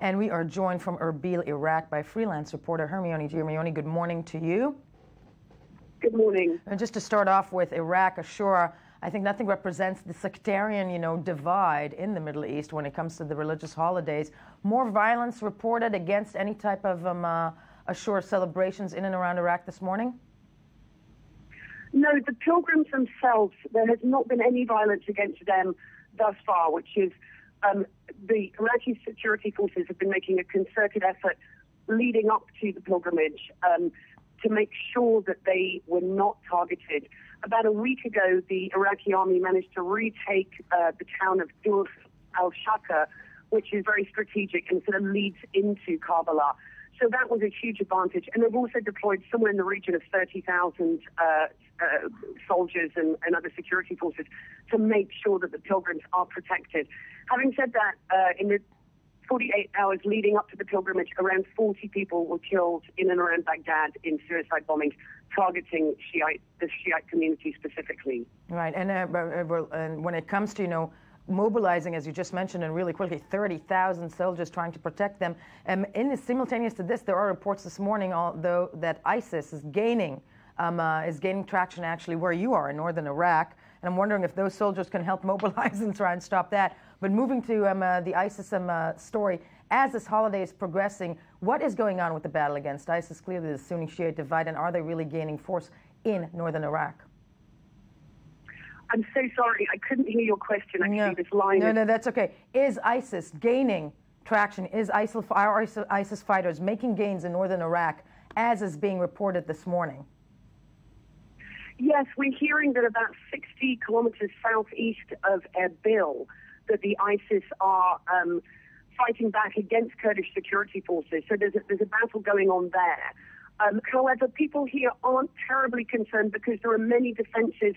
And we are joined from Erbil, Iraq by freelance reporter Hermione. Hermione, good morning to you. Good morning. And just to start off with Iraq, Ashura, I think nothing represents the sectarian, divide in the Middle East when it comes to the religious holidays. More violence reported against any type of Ashura celebrations in and around Iraq this morning? No, the pilgrims themselves, there has not been any violence against them thus far, which is the Iraqi security forces have been making a concerted effort leading up to the pilgrimage to make sure that they were not targeted. About a week ago, the Iraqi army managed to retake the town of Dur al-Shaka, which is very strategic and sort of leads into Karbala. So that was a huge advantage. And they've also deployed somewhere in the region of 30,000 soldiers and other security forces to make sure that the pilgrims are protected. Having said that, in the 48 hours leading up to the pilgrimage, around 40 people were killed in and around Baghdad in suicide bombings targeting the Shiite community specifically. Right, and when it comes to, mobilizing, as you just mentioned, and really quickly, 30,000 soldiers trying to protect them. Simultaneous to this, there are reports this morning, though, that ISIS is gaining traction actually where you are in northern Iraq. And I'm wondering if those soldiers can help mobilize and try and stop that. But moving to the ISIS story, as this holiday is progressing, what is going on with the battle against ISIS? Clearly the Sunni-Shiite divide, and are they really gaining force in northern Iraq? I'm so sorry, I couldn't hear your question. Actually, this line. No, that's okay. Is ISIS gaining traction? Are ISIS fighters making gains in northern Iraq, as is being reported this morning? Yes, we're hearing that about 60 kilometers southeast of Erbil, that the ISIS are fighting back against Kurdish security forces. So there's a battle going on there. However, people here aren't terribly concerned because there are many defenses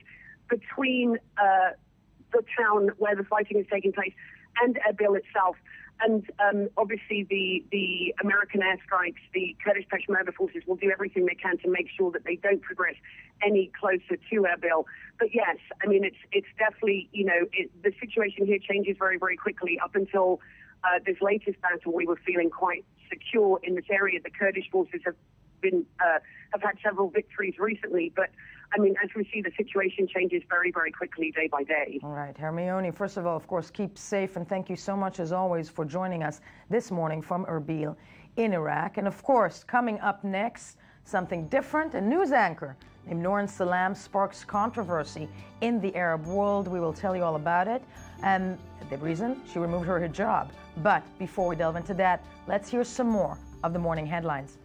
between the town where the fighting is taking place and Erbil itself. And obviously the American airstrikes, the Kurdish Peshmerga forces will do everything they can to make sure that they don't progress any closer to Erbil. But yes, I mean, it's definitely, the situation here changes very, very quickly. Up until this latest battle, we were feeling quite secure in this area. The Kurdish forces have had several victories recently, but I mean, as we see, the situation changes very, very quickly day by day. All right, Hermione, first of all, of course, keep safe, and thank you so much, as always, for joining us this morning from Erbil in Iraq. And of course, coming up next, something different, a news anchor named Nouran Salam sparks controversy in the Arab world. We will tell you all about it, and the reason she removed her hijab. But before we delve into that, let's hear some more of the morning headlines.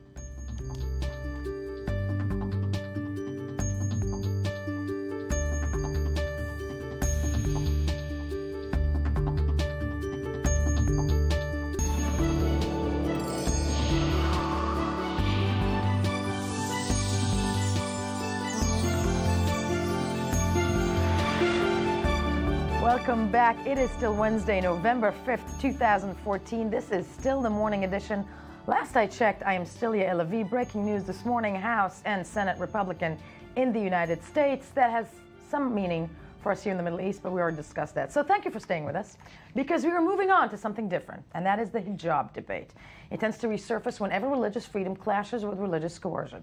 Welcome back. It is still Wednesday, November 5th, 2014. This is still the morning edition. Last I checked, I am still Yael Lavi. Breaking news this morning, House and Senate Republican in the United States. That has some meaning for us here in the Middle East, but we already discussed that. So thank you for staying with us, because we are moving on to something different, and that is the hijab debate. It tends to resurface whenever religious freedom clashes with religious coercion.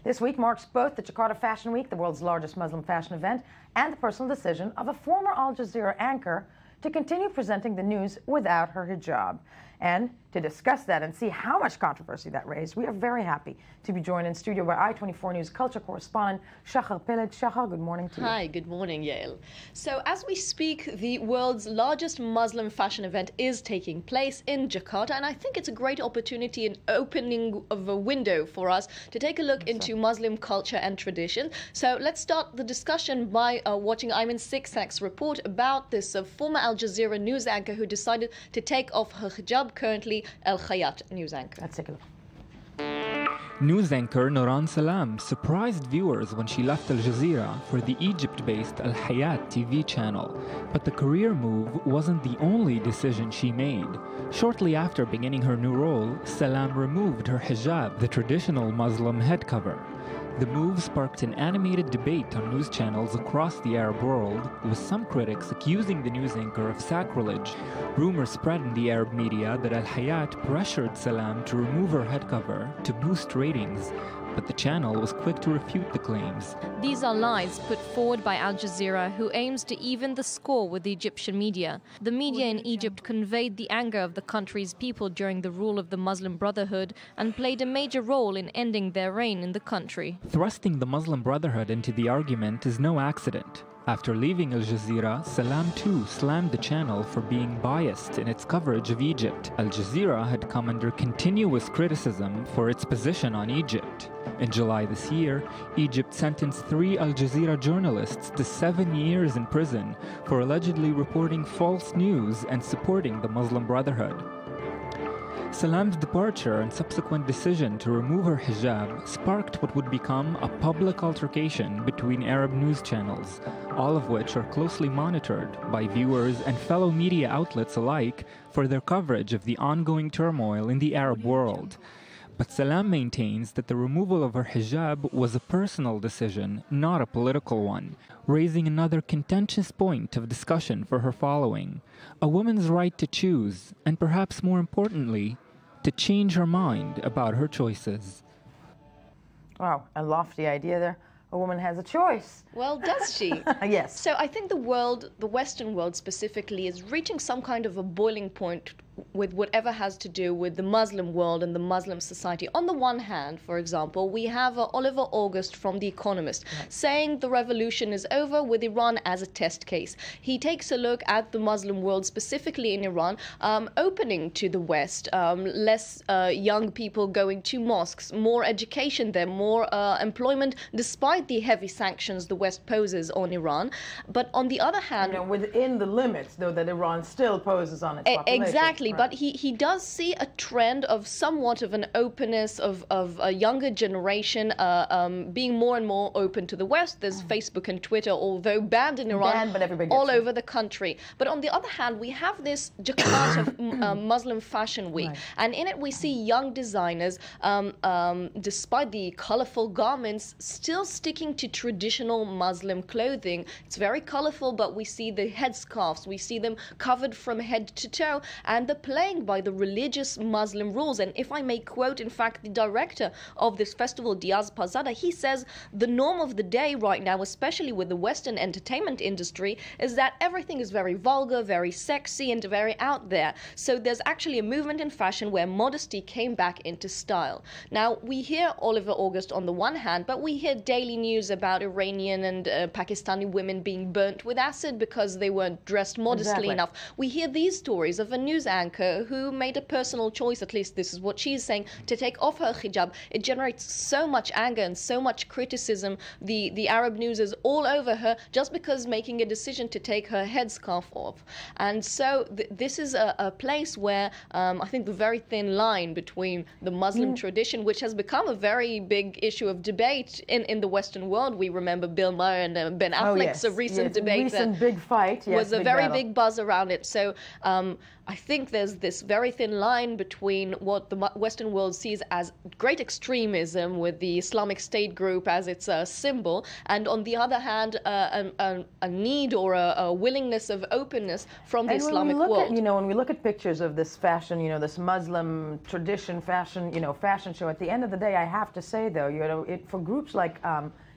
This week marks both the Jakarta Fashion Week, the world's largest Muslim fashion event, and the personal decision of a former Al Jazeera anchor to continue presenting the news without her hijab. And to discuss that and see how much controversy that raised, we are very happy to be joined in studio by I-24 News culture correspondent Shahar Peled. Shahar, good morning to you. Hi, good morning, Yael. So as we speak, the world's largest Muslim fashion event is taking place in Jakarta, and I think it's a great opportunity and opening of a window for us to take a look into Muslim culture and tradition. So let's start the discussion by watching Ayman Siksek's report about this former Al Jazeera news anchor who decided to take off her hijab, currently Al Khayat news anchor. Let's take a look. News anchor Nouran Salam surprised viewers when she left Al Jazeera for the Egypt-based Al Hayat TV channel. But the career move wasn't the only decision she made. Shortly after beginning her new role, Salam removed her hijab, the traditional Muslim head cover. The move sparked an animated debate on news channels across the Arab world, with some critics accusing the news anchor of sacrilege. Rumors spread in the Arab media that Al Hayat pressured Salam to remove her head cover to boost ratings, but the channel was quick to refute the claims. These are lies put forward by Al Jazeera, who aims to even the score with the Egyptian media. The media in Egypt conveyed the anger of the country's people during the rule of the Muslim Brotherhood and played a major role in ending their reign in the country. Thrusting the Muslim Brotherhood into the argument is no accident. After leaving Al Jazeera, Salam too slammed the channel for being biased in its coverage of Egypt. Al Jazeera had come under continuous criticism for its position on Egypt. In July this year, Egypt sentenced 3 Al Jazeera journalists to 7 years in prison for allegedly reporting false news and supporting the Muslim Brotherhood. Salam's departure and subsequent decision to remove her hijab sparked what would become a public altercation between Arab news channels, all of which are closely monitored by viewers and fellow media outlets alike for their coverage of the ongoing turmoil in the Arab world. But Salam maintains that the removal of her hijab was a personal decision, not a political one, raising another contentious point of discussion for her following: a woman's right to choose, and perhaps more importantly, to change her mind about her choices. Wow, a lofty idea there. A woman has a choice. Well, does she? Yes. So I think the world, the Western world specifically, is reaching some kind of a boiling point with whatever has to do with the Muslim world and the Muslim society. On the one hand, for example, we have Oliver August from The Economist saying the revolution is over with Iran as a test case. He takes a look at the Muslim world, specifically in Iran, opening to the West, less young people going to mosques, more education there, more employment, despite the heavy sanctions the West poses on Iran. But on the other hand... You know, within the limits, though, that Iran still poses on its population. Exactly. But he does see a trend of somewhat of an openness of a younger generation being more and more open to the West. There's Facebook and Twitter, although banned in Iran, all over the country. But on the other hand, we have this Jakarta Muslim Fashion Week. Right. And in it we see young designers, despite the colorful garments, still sticking to traditional Muslim clothing. It's very colorful, but we see the headscarves, we see them covered from head to toe, and the playing by the religious Muslim rules. And if I may quote, in fact, the director of this festival, Diaz Pazada, he says the norm of the day right now, especially with the Western entertainment industry, is that everything is very vulgar, very sexy, and very out there. So there's actually a movement in fashion where modesty came back into style. Now, we hear Oliver August on the one hand, but we hear daily news about Iranian and Pakistani women being burnt with acid because they weren't dressed modestly enough. We hear these stories of a news anchor anchor who made a personal choice, at least this is what she's saying, to take off her hijab. It generates so much anger and so much criticism. The Arab news is all over her just because making a decision to take her headscarf off. And so this is a place where I think the very thin line between the Muslim tradition, which has become a very big issue of debate in the Western world. We remember Bill Maher and Ben Affleck's recent debate. Recent big fight. Was a very big buzz around it. So I think there's this very thin line between what the Western world sees as great extremism with the Islamic State group as its symbol, and on the other hand, a need or a willingness of openness from the Islamic world. When we look at pictures of this fashion, this Muslim tradition fashion show, at the end of the day, I have to say though, for groups like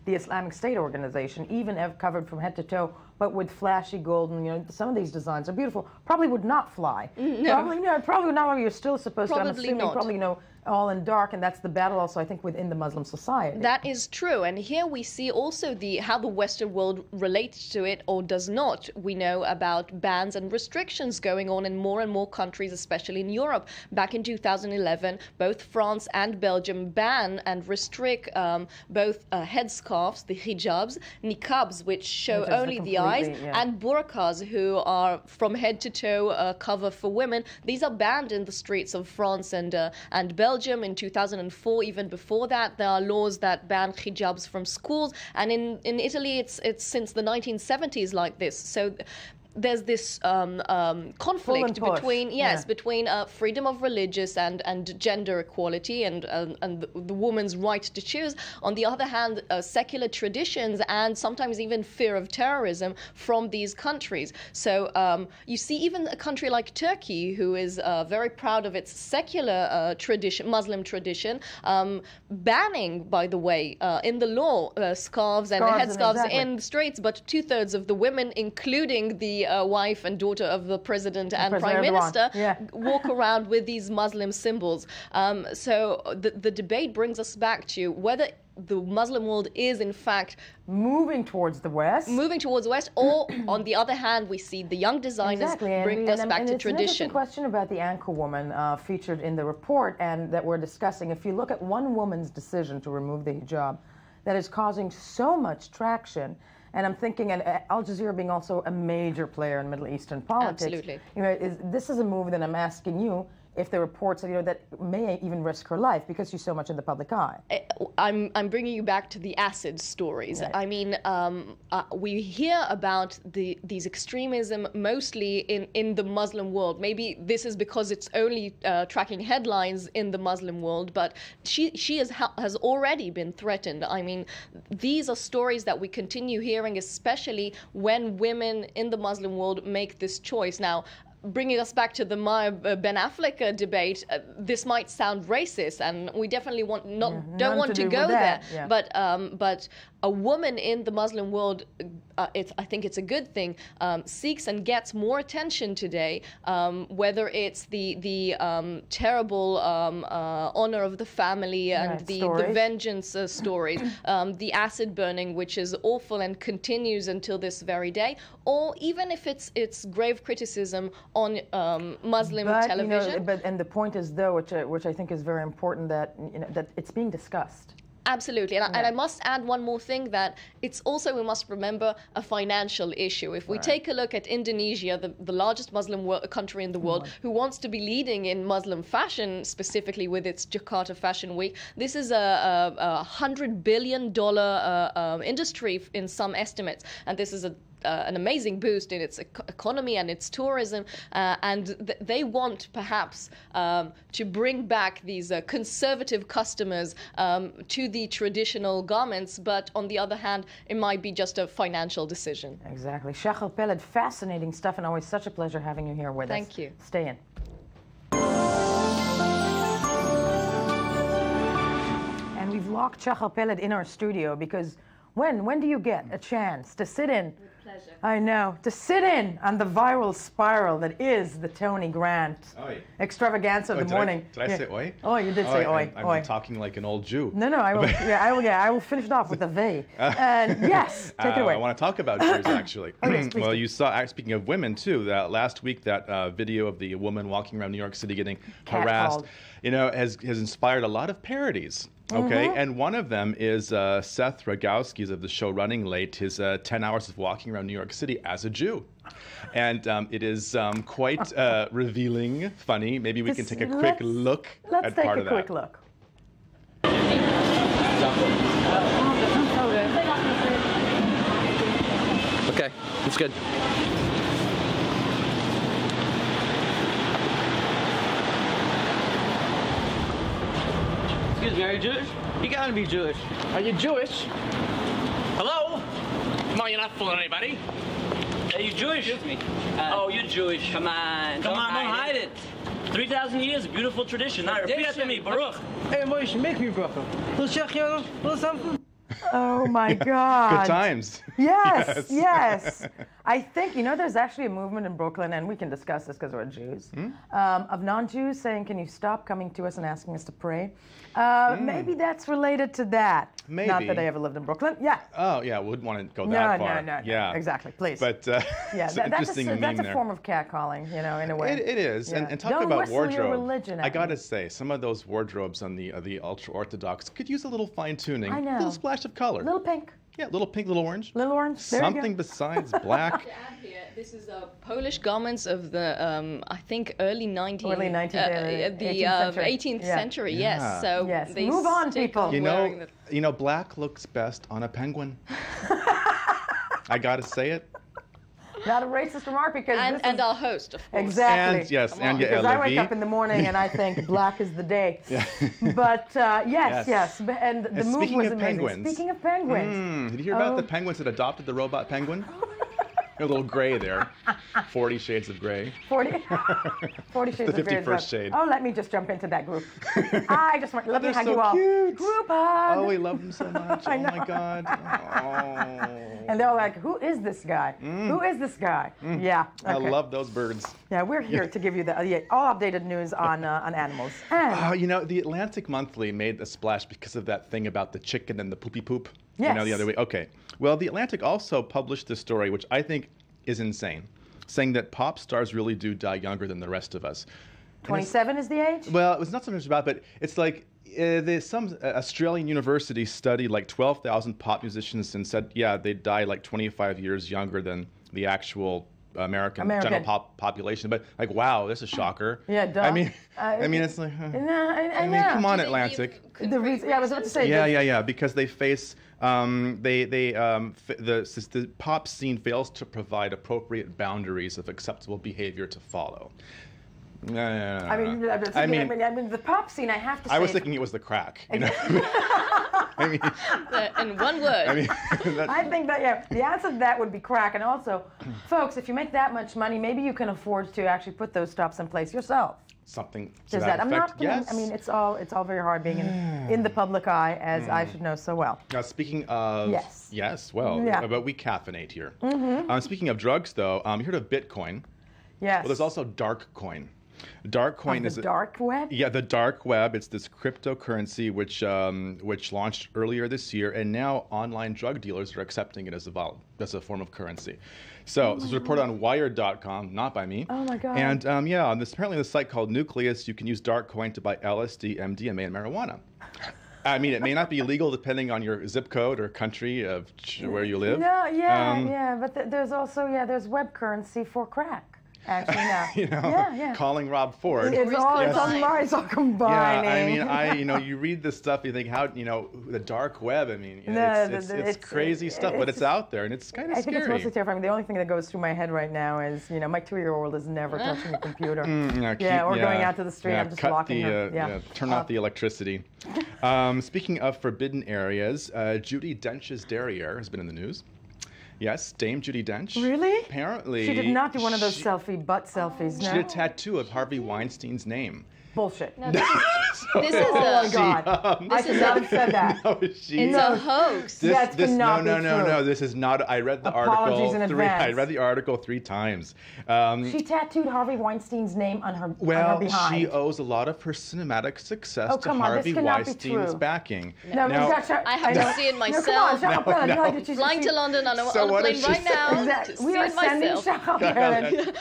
the Islamic State organization, even have covered from head to toe, but with flashy golden, some of these designs are beautiful. Probably would not fly. No. Probably not where you're still supposed to. I'm Probably assuming not. Probably, all in dark, and that's the battle also, I think, within the Muslim society. That is true, and here we see also how the Western world relates to it or does not. We know about bans and restrictions going on in more countries, especially in Europe. Back in 2011, both France and Belgium ban and restrict both headscarves, the hijabs, niqabs, which show only the eyes, and burqas, who are from head to toe cover for women. These are banned in the streets of France and Belgium. In 2004, even before that, there are laws that ban hijabs from schools, and in Italy, it's since the 1970s like this. So there's this conflict between freedom of religious and gender equality and the woman's right to choose. On the other hand, secular traditions and sometimes even fear of terrorism from these countries. So you see even a country like Turkey, who is very proud of its secular tradition, Muslim tradition, banning, by the way, in the law, scarves and headscarves in the streets, but 2/3 of the women, including the wife and daughter of the president and prime minister, walk around with these Muslim symbols. So the debate brings us back to whether the Muslim world is in fact moving towards the West, or on the other hand, we see the young designers bring us back to tradition. It's an interesting question about the anchor woman featured in the report and that we're discussing. If you look at one woman's decision to remove the hijab, that is causing so much traction. And I'm thinking, and Al Jazeera being also a major player in Middle Eastern politics, absolutely, this is a move that I'm asking you if the reports that may even risk her life because she's so much in the public eye. I'm bringing you back to the acid stories. Right. I mean, we hear about these extremism mostly in the Muslim world. Maybe this is because it's only tracking headlines in the Muslim world, but she has already been threatened. I mean, these are stories that we continue hearing, especially when women in the Muslim world make this choice. Now, bringing us back to the Ben Affleck debate, this might sound racist, and we definitely don't want to go there. Yeah. But a woman in the Muslim world, I think it's a good thing, seeks and gets more attention today, whether it's the terrible honor of the family and the vengeance stories, the acid burning, which is awful and continues until this very day, or even if it's grave criticism on Muslim television. And the point is, though, which I think is very important, that that it's being discussed. Absolutely. And I must add one more thing, that it's also, we must remember, a financial issue. If we take a look at Indonesia, the largest Muslim country in the world, who wants to be leading in Muslim fashion, specifically with its Jakarta Fashion Week, this is a $100 billion industry in some estimates. And this is an amazing boost in its economy and its tourism, and they want perhaps to bring back these conservative customers to the traditional garments, but on the other hand, it might be just a financial decision. Exactly. Shachar Peled, fascinating stuff, and always such a pleasure having you here with us. Thank you. Stay in. And we've locked Shachar Peled in our studio because When do you get a chance to sit in? With pleasure. I know, to sit in on the viral spiral that is the Tony Grant extravaganza of the morning. Did I say oi? Oh, you did say oi. I'm talking like an old Jew. No, I will. I will finish it off with a V. And yes, take it away. I want to talk about Jews actually. Yes, please well, do. you saw. Speaking of women too, that last week that video of the woman walking around New York City getting harassed, has inspired a lot of parodies. Okay, and one of them is Seth Rogowski's of the show Running Late, his 10 hours of walking around New York City as a Jew. And it is quite revealing, funny. Maybe we can take a quick look at part of that. Let's take a quick look. Okay, that's good. Excuse me, are you Jewish? You gotta be Jewish. Are you Jewish? Hello? Come on, you're not fooling anybody. Are you Jewish? Excuse me. Oh, you're Jewish. Come on. Come on, don't hide it. 3,000 years of beautiful tradition. Now repeat after me, Baruch. Hey, Moshe, make me bracha. Little something. Oh my God. Good times. Yes. I think, there's actually a movement in Brooklyn, and we can discuss this because we're Jews, of non-Jews saying, can you stop coming to us and asking us to pray? Maybe that's related to that. Maybe. Not that I ever lived in Brooklyn. Yeah. Oh, yeah, wouldn't want to go that far. No. Yeah. Exactly, please. But that's a form of catcalling, in a way. It is. Yeah. And talk Don't about whistle wardrobe. your religion I got to say, some of those wardrobes on the ultra-Orthodox could use a little fine-tuning. I know. A little splash of color. Little pink. Yeah, little pink, little orange. Little orange. Something besides black. This is Polish garments of the, I think, early 18th century. Yes. So they move on, people. You know, black looks best on a penguin. I gotta say it. Not a racist remark because and our host, of course. Exactly. And yes, and because I wake up in the morning and I think black is the day. Yeah. But yes, and the move was amazing. Penguins, speaking of penguins, did you hear about the penguins that adopted the robot penguin? They're a little gray there. 40 shades of gray. 40 shades the of gray. 51st shade. Oh, let me just jump into that group. Let me hug so you all. Cute. Group hug. Oh, we love them so much. Oh my God. Oh. And they're like, who is this guy? Who is this guy? Yeah. Okay. I love those birds. Yeah, we're here to give you the all updated news on animals. And the Atlantic Monthly made a splash because of that thing about the chicken and the poopy poop. Yes. The other way. Okay. Well, the Atlantic also published this story, which I think is insane, saying that pop stars really do die younger than the rest of us. 27 is the age? Well, it was not so much about, but it's like there's some Australian university studied like 12,000 pop musicians and said, yeah, they die like 25 years younger than the actual American general population. But like, wow, this is a shocker. Yeah, duh. I mean, it's like, I mean, come on, Atlantic. I was about to say. Yeah, because they face the pop scene fails to provide appropriate boundaries of acceptable behavior to follow. I mean, the pop scene, I have to say. I was thinking it was the crack. In one word. I think that, the answer to that would be crack. And also, folks, if you make that much money, maybe you can afford to actually put those stops in place yourself. Something to Does that I'm effect. not. Yes. I mean, it's all very hard being in the public eye, as I should know so well. Now, speaking of but we caffeinate here. Speaking of drugs, though, you heard of Bitcoin? Yes. Well, there's also Darkcoin. Darkcoin is the dark web. Yeah, the dark web. It's this cryptocurrency which launched earlier this year, and now online drug dealers are accepting it as a form of currency. So this was reported on Wired.com, not by me. Oh my God. And on apparently this site called Nucleus, you can use Darkcoin to buy LSD, MDMA, and marijuana. I mean, it may not be legal depending on your zip code or country of where you live. No, but there's also there's web currency for crack. Actually, now. Calling Rob Ford. It's all combining. Yeah, I mean, you read this stuff, you think, how, the dark web. I mean, it's crazy stuff, but it's out there, and it's kind of scary. I think it's mostly terrifying. The only thing that goes through my head right now is, my 2-year-old is never touching a computer. Going out to the street. I'm just locking her. Turn off the electricity. Speaking of forbidden areas, Judi Dench's derriere has been in the news. Yes, Dame Judi Dench. Really? Apparently. She did not do one of those butt selfies, no? She did a tattoo of Harvey Weinstein's name. Bullshit. No, This is oh my God! I should not have said that. No, it's a hoax. No. This is not. I read the Apologies in advance. I read the article 3 times. She tattooed Harvey Weinstein's name on her behind. She owes a lot of her cinematic success to Harvey Weinstein's backing. No, I have to see it myself. Flying to London on a plane right now to see it myself.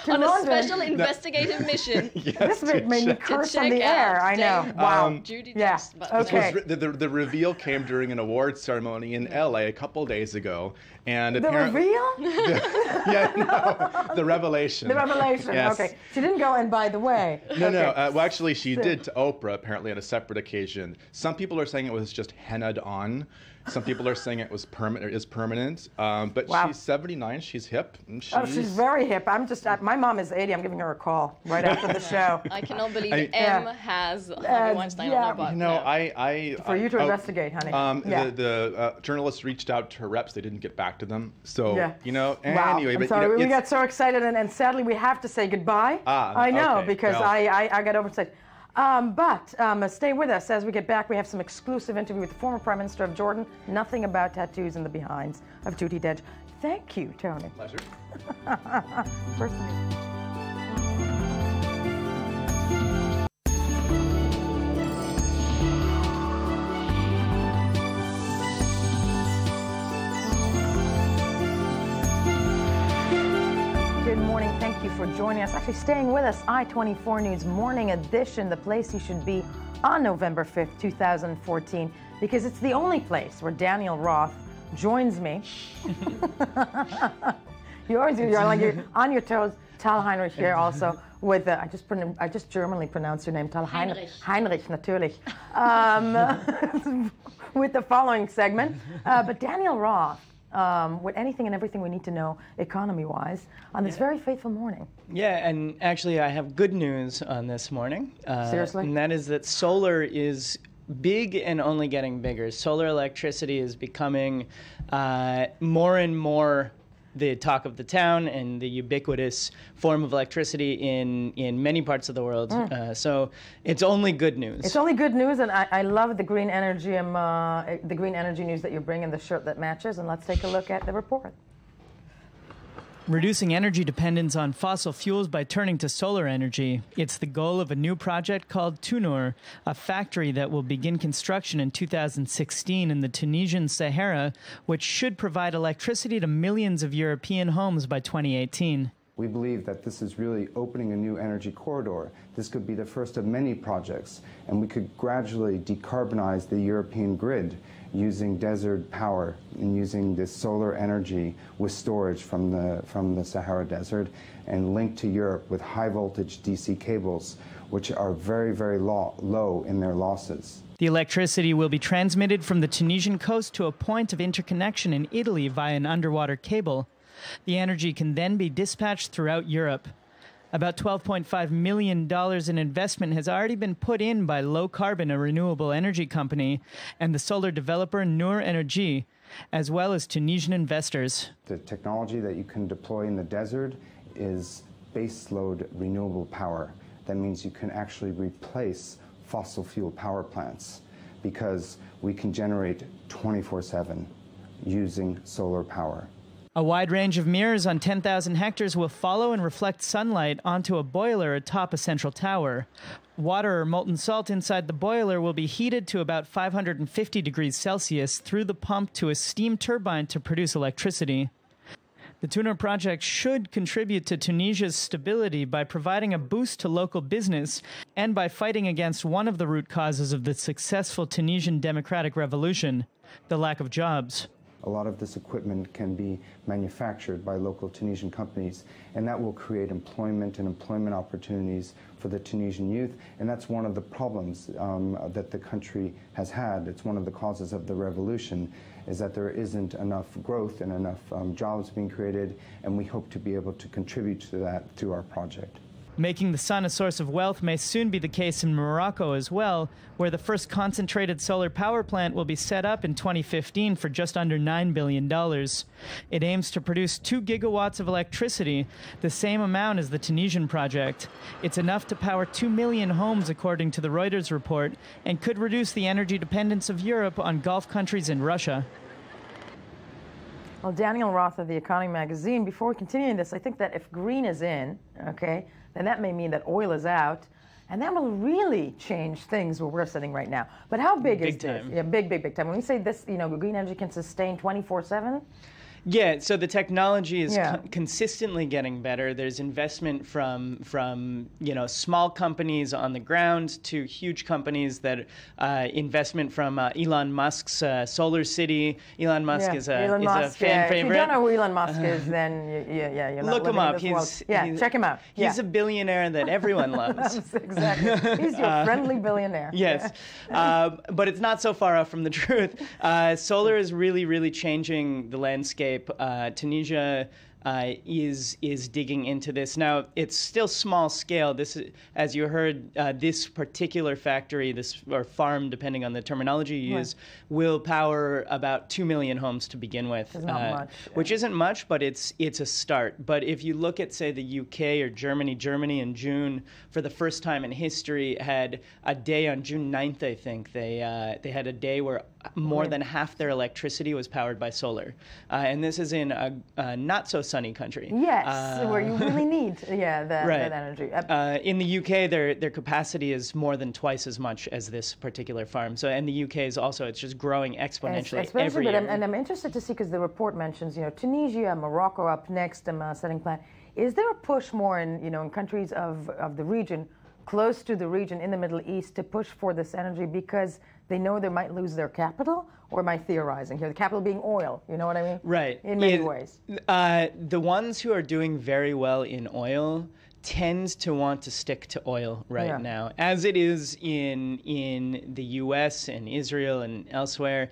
On a special investigative mission. This made me curse on the air. I know. Wow. Yeah. Okay. The reveal came during an awards ceremony in LA a couple days ago, and the reveal? The revelation. The revelation. Yes. Okay. She didn't go. And by the way. No. Well, actually, she did to Oprah apparently on a separate occasion. Some people are saying it was just hennaed on. Some people are saying it was permanent. But wow. She's 79. She's hip. She's very hip. My mom is 80. I'm giving her a call right after the show. I cannot believe M has Harvey Weinstein on her butt. For you to investigate, honey. The journalists reached out to her reps. They didn't get back to them. So, Wow. Anyway. I'm sorry. We got so excited, and sadly, we have to say goodbye. I know, because I got overexcited. But stay with us as we get back. We have some exclusive interview with the former Prime Minister of Jordan. Nothing about tattoos in the behinds of Judi Dench. Thank you, Tony. Pleasure. Good morning. Thank you for joining us. Actually, staying with us, I-24 News Morning Edition, the place you should be on November 5th, 2014, because it's the only place where Daniel Roth joins me. You're on your toes. Tal Heinrich here also with, I just Germanly pronounced your name, Tal Heinrich. Heinrich, natürlich. With the following segment. But Daniel Roth, with anything and everything we need to know economy-wise on this very fateful morning. Yeah, and actually I have good news on this morning. Seriously? And that is that solar is big and only getting bigger. Solar electricity is becoming more and more the talk of the town and the ubiquitous form of electricity in many parts of the world. So it's only good news. It's only good news, and I love the green energy news that you bring in the shirt that matches. And let's take a look at the report. Reducing energy dependence on fossil fuels by turning to solar energy. It's the goal of a new project called Tunur, a factory that will begin construction in 2016 in the Tunisian Sahara, which should provide electricity to millions of European homes by 2018. We believe that this is really opening a new energy corridor. This could be the first of many projects, and we could gradually decarbonize the European grid using desert power and using this solar energy with storage from the Sahara Desert and linked to Europe with high voltage DC cables, which are very, very low in their losses. The electricity will be transmitted from the Tunisian coast to a point of interconnection in Italy via an underwater cable. The energy can then be dispatched throughout Europe. About $12.5 million in investment has already been put in by Low Carbon, a renewable energy company, and the solar developer Noor Energy, as well as Tunisian investors. The technology that you can deploy in the desert is baseload renewable power. That means you can actually replace fossil fuel power plants because we can generate 24/7 using solar power. A wide range of mirrors on 10,000 hectares will follow and reflect sunlight onto a boiler atop a central tower. Water or molten salt inside the boiler will be heated to about 550 degrees Celsius through the pump to a steam turbine to produce electricity. The Tunur project should contribute to Tunisia's stability by providing a boost to local business and by fighting against one of the root causes of the successful Tunisian democratic revolution, the lack of jobs. A lot of this equipment can be manufactured by local Tunisian companies, and that will create employment and employment opportunities for the Tunisian youth. And that's one of the problems that the country has had. It's one of the causes of the revolution, is that there isn't enough growth and enough jobs being created, and we hope to be able to contribute to that through our project. Making the sun a source of wealth may soon be the case in Morocco as well, where the first concentrated solar power plant will be set up in 2015 for just under $9 billion. It aims to produce 2 gigawatts of electricity, the same amount as the Tunisian project. It's enough to power 2 million homes, according to the Reuters report, and could reduce the energy dependence of Europe on Gulf countries and Russia. Well, Daniel Roth of The Economy magazine, before we continue this, I think that if green is in, okay, then that may mean that oil is out, and that will really change things where we're sitting right now. But how big is this? Yeah, big time. When we say this, green energy can sustain 24/7? Yeah, so the technology is consistently getting better. There's investment from small companies on the ground to huge companies that investment from Elon Musk's Solar City. Elon Musk is a fan favorite. If you don't know who Elon Musk is, then you're not look him up. Check him out. He's a billionaire that everyone loves. Exactly. He's your friendly billionaire. Yes, but it's not so far off from the truth. Solar is really changing the landscape. Tunisia is digging into this. Now, it's still small scale. This, as you heard, this particular factory, or farm, depending on the terminology you use, will power about 2 million homes to begin with. It's not much. Which isn't much, but it's a start. But if you look at, say, the UK or Germany in June, for the first time in history, had a day on June 9th, I think, they had a day where more than half their electricity was powered by solar. And this is in a not-so-sunny country. Yes, where you really need that energy. In the UK, their capacity is more than twice as much as this particular farm. So, and the UK is also, it's just growing exponentially every year. And I'm interested to see, because the report mentions, Tunisia, Morocco up next, setting plan. Is there a push more in countries of the region, close to the region in the Middle East, to push for this energy because they know they might lose their capital? Or am I theorizing here? The capital being oil, you know what I mean? Right. In many ways. The ones who are doing very well in oil tend to want to stick to oil now, as it is in the U.S. and Israel and elsewhere.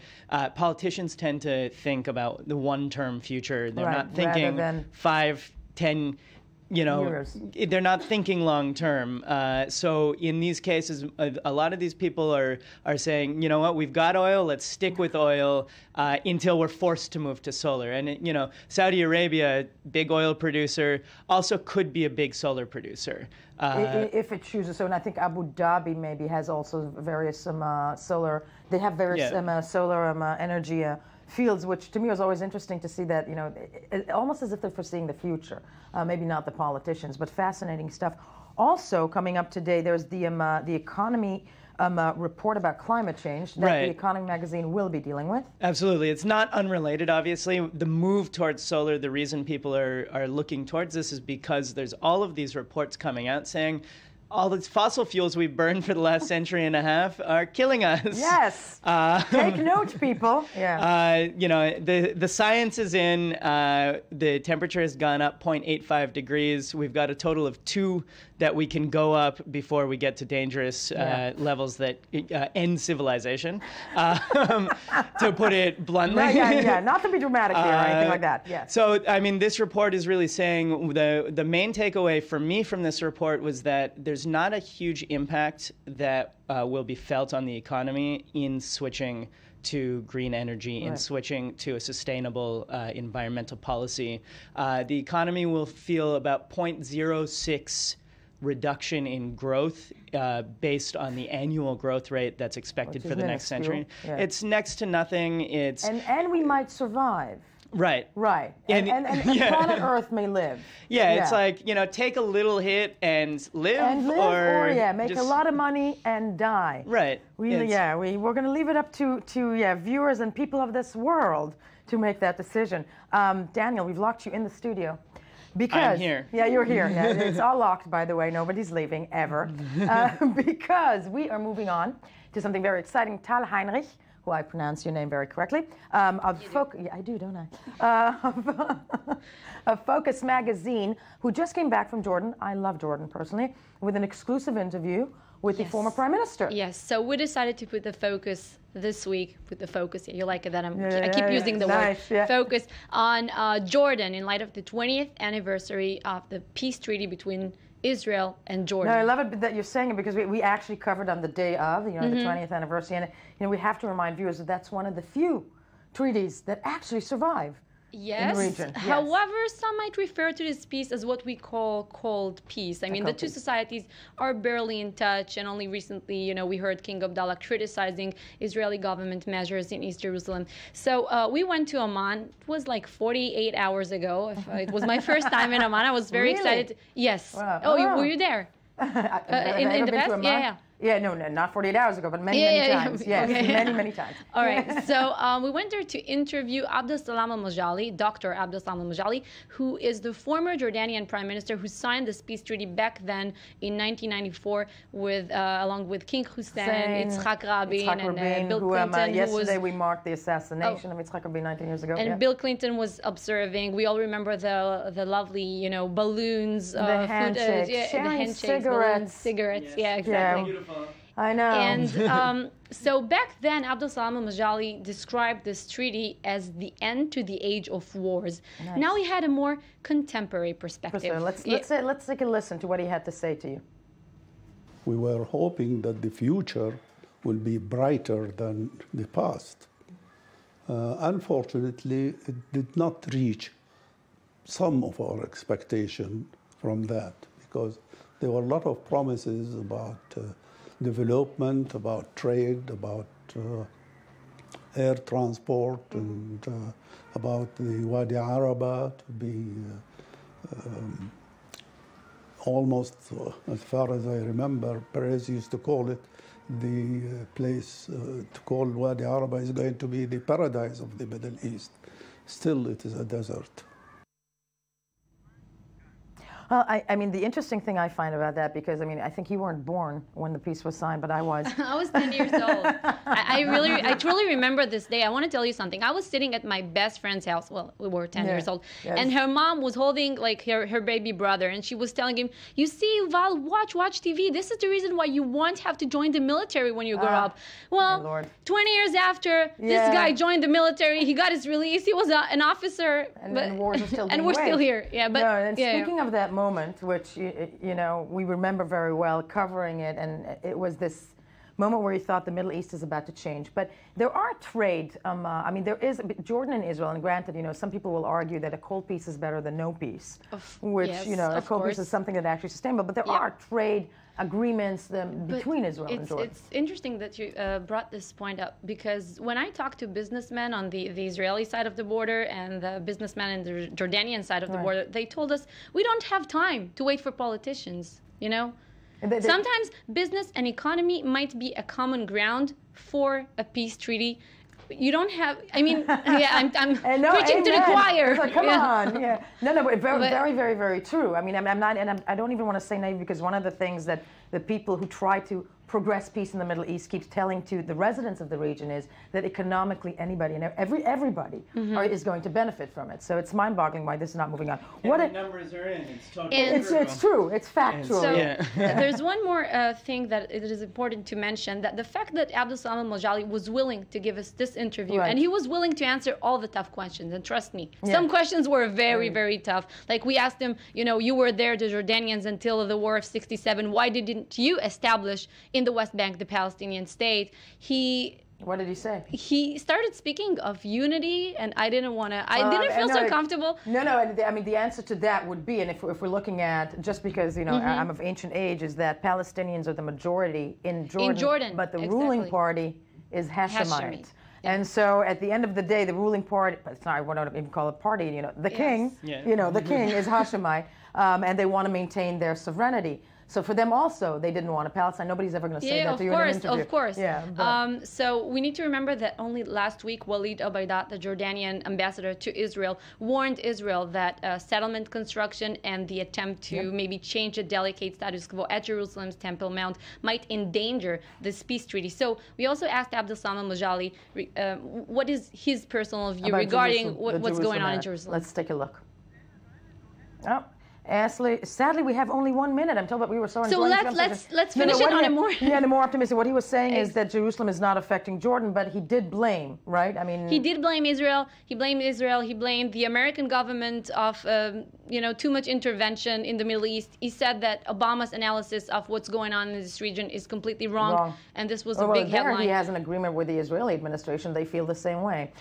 Politicians tend to think about the one-term future. They're not thinking 5, 10 they're not thinking long term. So in these cases, a lot of these people are saying, you know what, we've got oil, let's stick with oil until we're forced to move to solar. And Saudi Arabia, big oil producer, also could be a big solar producer. If it chooses so, and I think Abu Dhabi maybe has also various solar. They have various solar energy fields, which to me was always interesting to see that, almost as if they're foreseeing the future. Maybe not the politicians, but fascinating stuff. Also coming up today, there's the economy report about climate change that The Economy magazine will be dealing with. Absolutely. It's not unrelated, obviously. The move towards solar, the reason people are looking towards this is because there's all of these reports coming out saying all these fossil fuels we've burned for the last century and a half are killing us. Yes. Take note, people. Yeah. The science is in. The temperature has gone up 0.85 degrees. We've got a total of 2 that we can go up before we get to dangerous levels that end civilization, to put it bluntly. Not to be dramatic here or anything like that. Yeah. So, I mean, this report is really saying the main takeaway for me from this report was that there's not a huge impact that will be felt on the economy in switching to green energy, in switching to a sustainable environmental policy. The economy will feel about 0.06 reduction in growth based on the annual growth rate that's expected for the next century. Yeah. It's next to nothing. And we might survive. Right. And planet Earth may live. It's like, take a little hit and live, or make a lot of money and die. Right. We're going to leave it up to viewers and people of this world to make that decision. Daniel, we've locked you in the studio. Because, I'm here. Yeah, you're here. Yeah, it's all locked, by the way. Nobody's leaving, ever. Because we are moving on to something very exciting. Tal Heinrich, who I pronounce your name very correctly, I do, don't I? Of Focus magazine, who just came back from Jordan. I love Jordan, personally, with an exclusive interview with the former prime minister. Yes, so we decided to put the focus this week, you like it that I keep using the word focus on Jordan in light of the 20th anniversary of the peace treaty between Israel and Jordan. No, I love it that you're saying it, because we actually covered on the day of, the 20th anniversary, and we have to remind viewers that that's one of the few treaties that actually survive. Yes. In the region. However, some might refer to this peace as what we call cold peace. I mean, the two societies are barely in touch, and only recently, we heard King Abdullah criticizing Israeli government measures in East Jerusalem. So we went to Amman. It was like 48 hours ago. It was my first time in Amman. I was very excited. Yes. Wow. Oh, were you there? In the past? Yeah. Yeah, no, not 48 hours ago, but many times. Yes, okay. many times. All right, so we went there to interview Abdel Salam al-Majali, Dr. Abdel Salam al-Majali, who is the former Jordanian prime minister who signed this peace treaty back then in 1994 along with King Hussein, Yitzhak Rabin, and Bill Clinton. Yesterday we marked the assassination of Yitzhak Rabin 19 years ago. And Bill Clinton was observing. We all remember the lovely, balloons, the handshakes, cigarettes. Yeah, exactly. Yeah. I know. And so back then, Abdel Salam al-Majali described this treaty as the end to the age of wars. Nice. Now he had a more contemporary perspective. Let's take a listen to what he had to say to you. We were hoping that the future will be brighter than the past. Unfortunately, it did not reach some of our expectation from that, because there were a lot of promises about development, about trade, about air transport, and about the Wadi Araba to be almost, as far as I remember, Perez used to call it, the place to call Wadi Araba is going to be the paradise of the Middle East. Still, it is a desert. Well, I mean, the interesting thing I find about that, because, I think you weren't born when the peace was signed, but I was. I was 10 years old. I truly remember this day. I want to tell you something. I was sitting at my best friend's house. Well, we were 10 years old. Yes. And her mom was holding, like, her baby brother, and she was telling him, you see, Val, watch TV. This is the reason why you won't have to join the military when you grow up. Well, 20 years after, this guy joined the military. He got his release. He was an officer. And wars are still and we're still here. Yeah, but speaking of that moment, which we remember very well, covering it, and it was this moment where he thought the Middle East is about to change. But there are trade. There is Jordan and Israel, and granted, some people will argue that a cold peace is better than no peace, which a cold peace is something that actually sustainable. But there are trade agreements between Israel and Jordan. It's interesting that you brought this point up, because when I talk to businessmen on the Israeli side of the border and the businessmen on the Jordanian side of the border, they told us, we don't have time to wait for politicians, Sometimes business and economy might be a common ground for a peace treaty. You don't have, I'm preaching to the choir. Come on. No, but very, very, very true. I'm not, and I don't even want to say naive, because one of the things that the people who try to progress peace in the Middle East keeps telling to the residents of the region is that economically anybody and everybody is going to benefit from it. So it's mind-boggling why this is not moving on. The numbers are in. It's totally it's true. It's factual. So there's one more thing that it is important to mention, that the fact that Abdel Salam al-Majali was willing to give us this interview, and he was willing to answer all the tough questions. And trust me, some questions were very, very tough. Like, we asked him, you were there, the Jordanians, until the War of '67. Why didn't you establish in the West Bank the Palestinian state? What did he say? He started speaking of unity, and I didn't feel so comfortable. No, the answer to that would be, and if we're looking at, just because, I'm of ancient age, is that Palestinians are the majority in Jordan. But the ruling party is Hashemite. And so at the end of the day, the ruling party, but it's not, I wouldn't even call it party, the king, the king is Hashemite, and they want to maintain their sovereignty. So for them also, they didn't want a Palestine. Nobody's ever going to say that to you in an interview. Of course. So we need to remember that only last week, Walid Al-Baydat, the Jordanian ambassador to Israel, warned Israel that settlement construction and the attempt to maybe change the delicate status quo at Jerusalem's Temple Mount might endanger this peace treaty. So we also asked Abdel Salam al-Majali what is his personal view regarding what's going on in Jerusalem. Let's take a look. Oh. Ashley, sadly, we have only 1 minute. I'm told that we were so enjoying let's finish it on a more the more optimistic. What he was saying is that Jerusalem is not affecting Jordan, but he did blame, right? He did blame Israel. He blamed Israel. He blamed the American government of too much intervention in the Middle East. He said that Obama's analysis of what's going on in this region is completely wrong. And this was a big headline. He has an agreement with the Israeli administration. They feel the same way.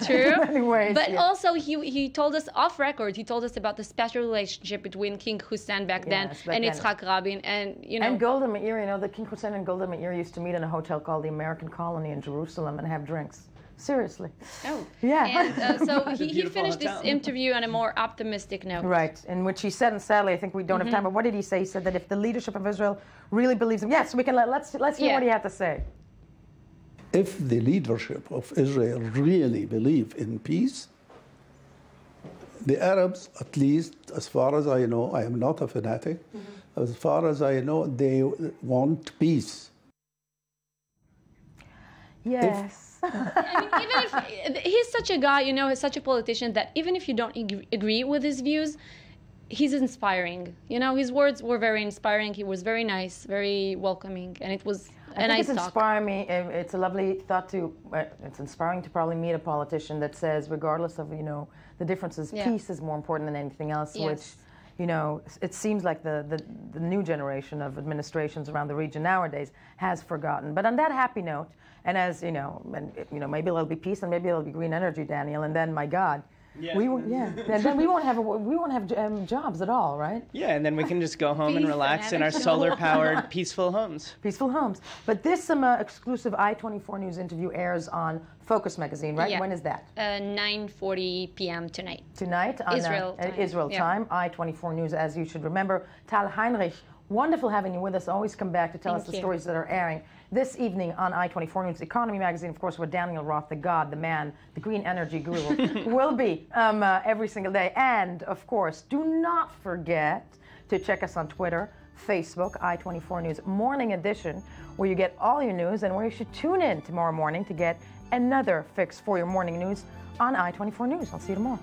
True. Anyways, but also he told us off record. He told us about the special relationship between King Hussein back then and Yitzhak Rabin, and Golda Meir. The King Hussein and Golda Meir used to meet in a hotel called the American Colony in Jerusalem and have drinks. Seriously. Oh. Yeah. And so he finished this interview on a more optimistic note. Right, in which he said, and sadly I think we don't have time, but what did he say? He said that if the leadership of Israel really believes him, yes, we can let's hear what he had to say. If the leadership of Israel really believe in peace, the Arabs, at least as far as I know, I am not a fanatic, as far as I know, they want peace. Yes. Even if he's such a guy, he's such a politician that even if you don't agree with his views, he's inspiring. His words were very inspiring. He was very nice, very welcoming, and it was a nice talk. It's a lovely thought it's inspiring to probably meet a politician that says, regardless of, the differences, peace is more important than anything else, which, it seems like the new generation of administrations around the region nowadays has forgotten. But on that happy note, and as maybe there'll be peace and maybe there'll be green energy, Daniel, and then my God, and then we won't have jobs at all, right? Yeah, and then we can just go home and relax in our solar-powered peaceful homes. Peaceful homes. But this exclusive I-24 News interview airs on Focus magazine, right? Yeah. When is that? 9:40 p.m. tonight. Tonight on Israel time. I-24 News, as you should remember. Tal Heinrich, wonderful having you with us. Always come back to tell us the stories that are airing this evening on I-24 News Economy magazine, of course, where Daniel Roth, the god, the man, the green energy guru, will be every single day. And, of course, do not forget to check us on Twitter, Facebook, I-24 News Morning Edition, where you get all your news and where you should tune in tomorrow morning to get another fix for your morning news on I-24 News. I'll see you tomorrow.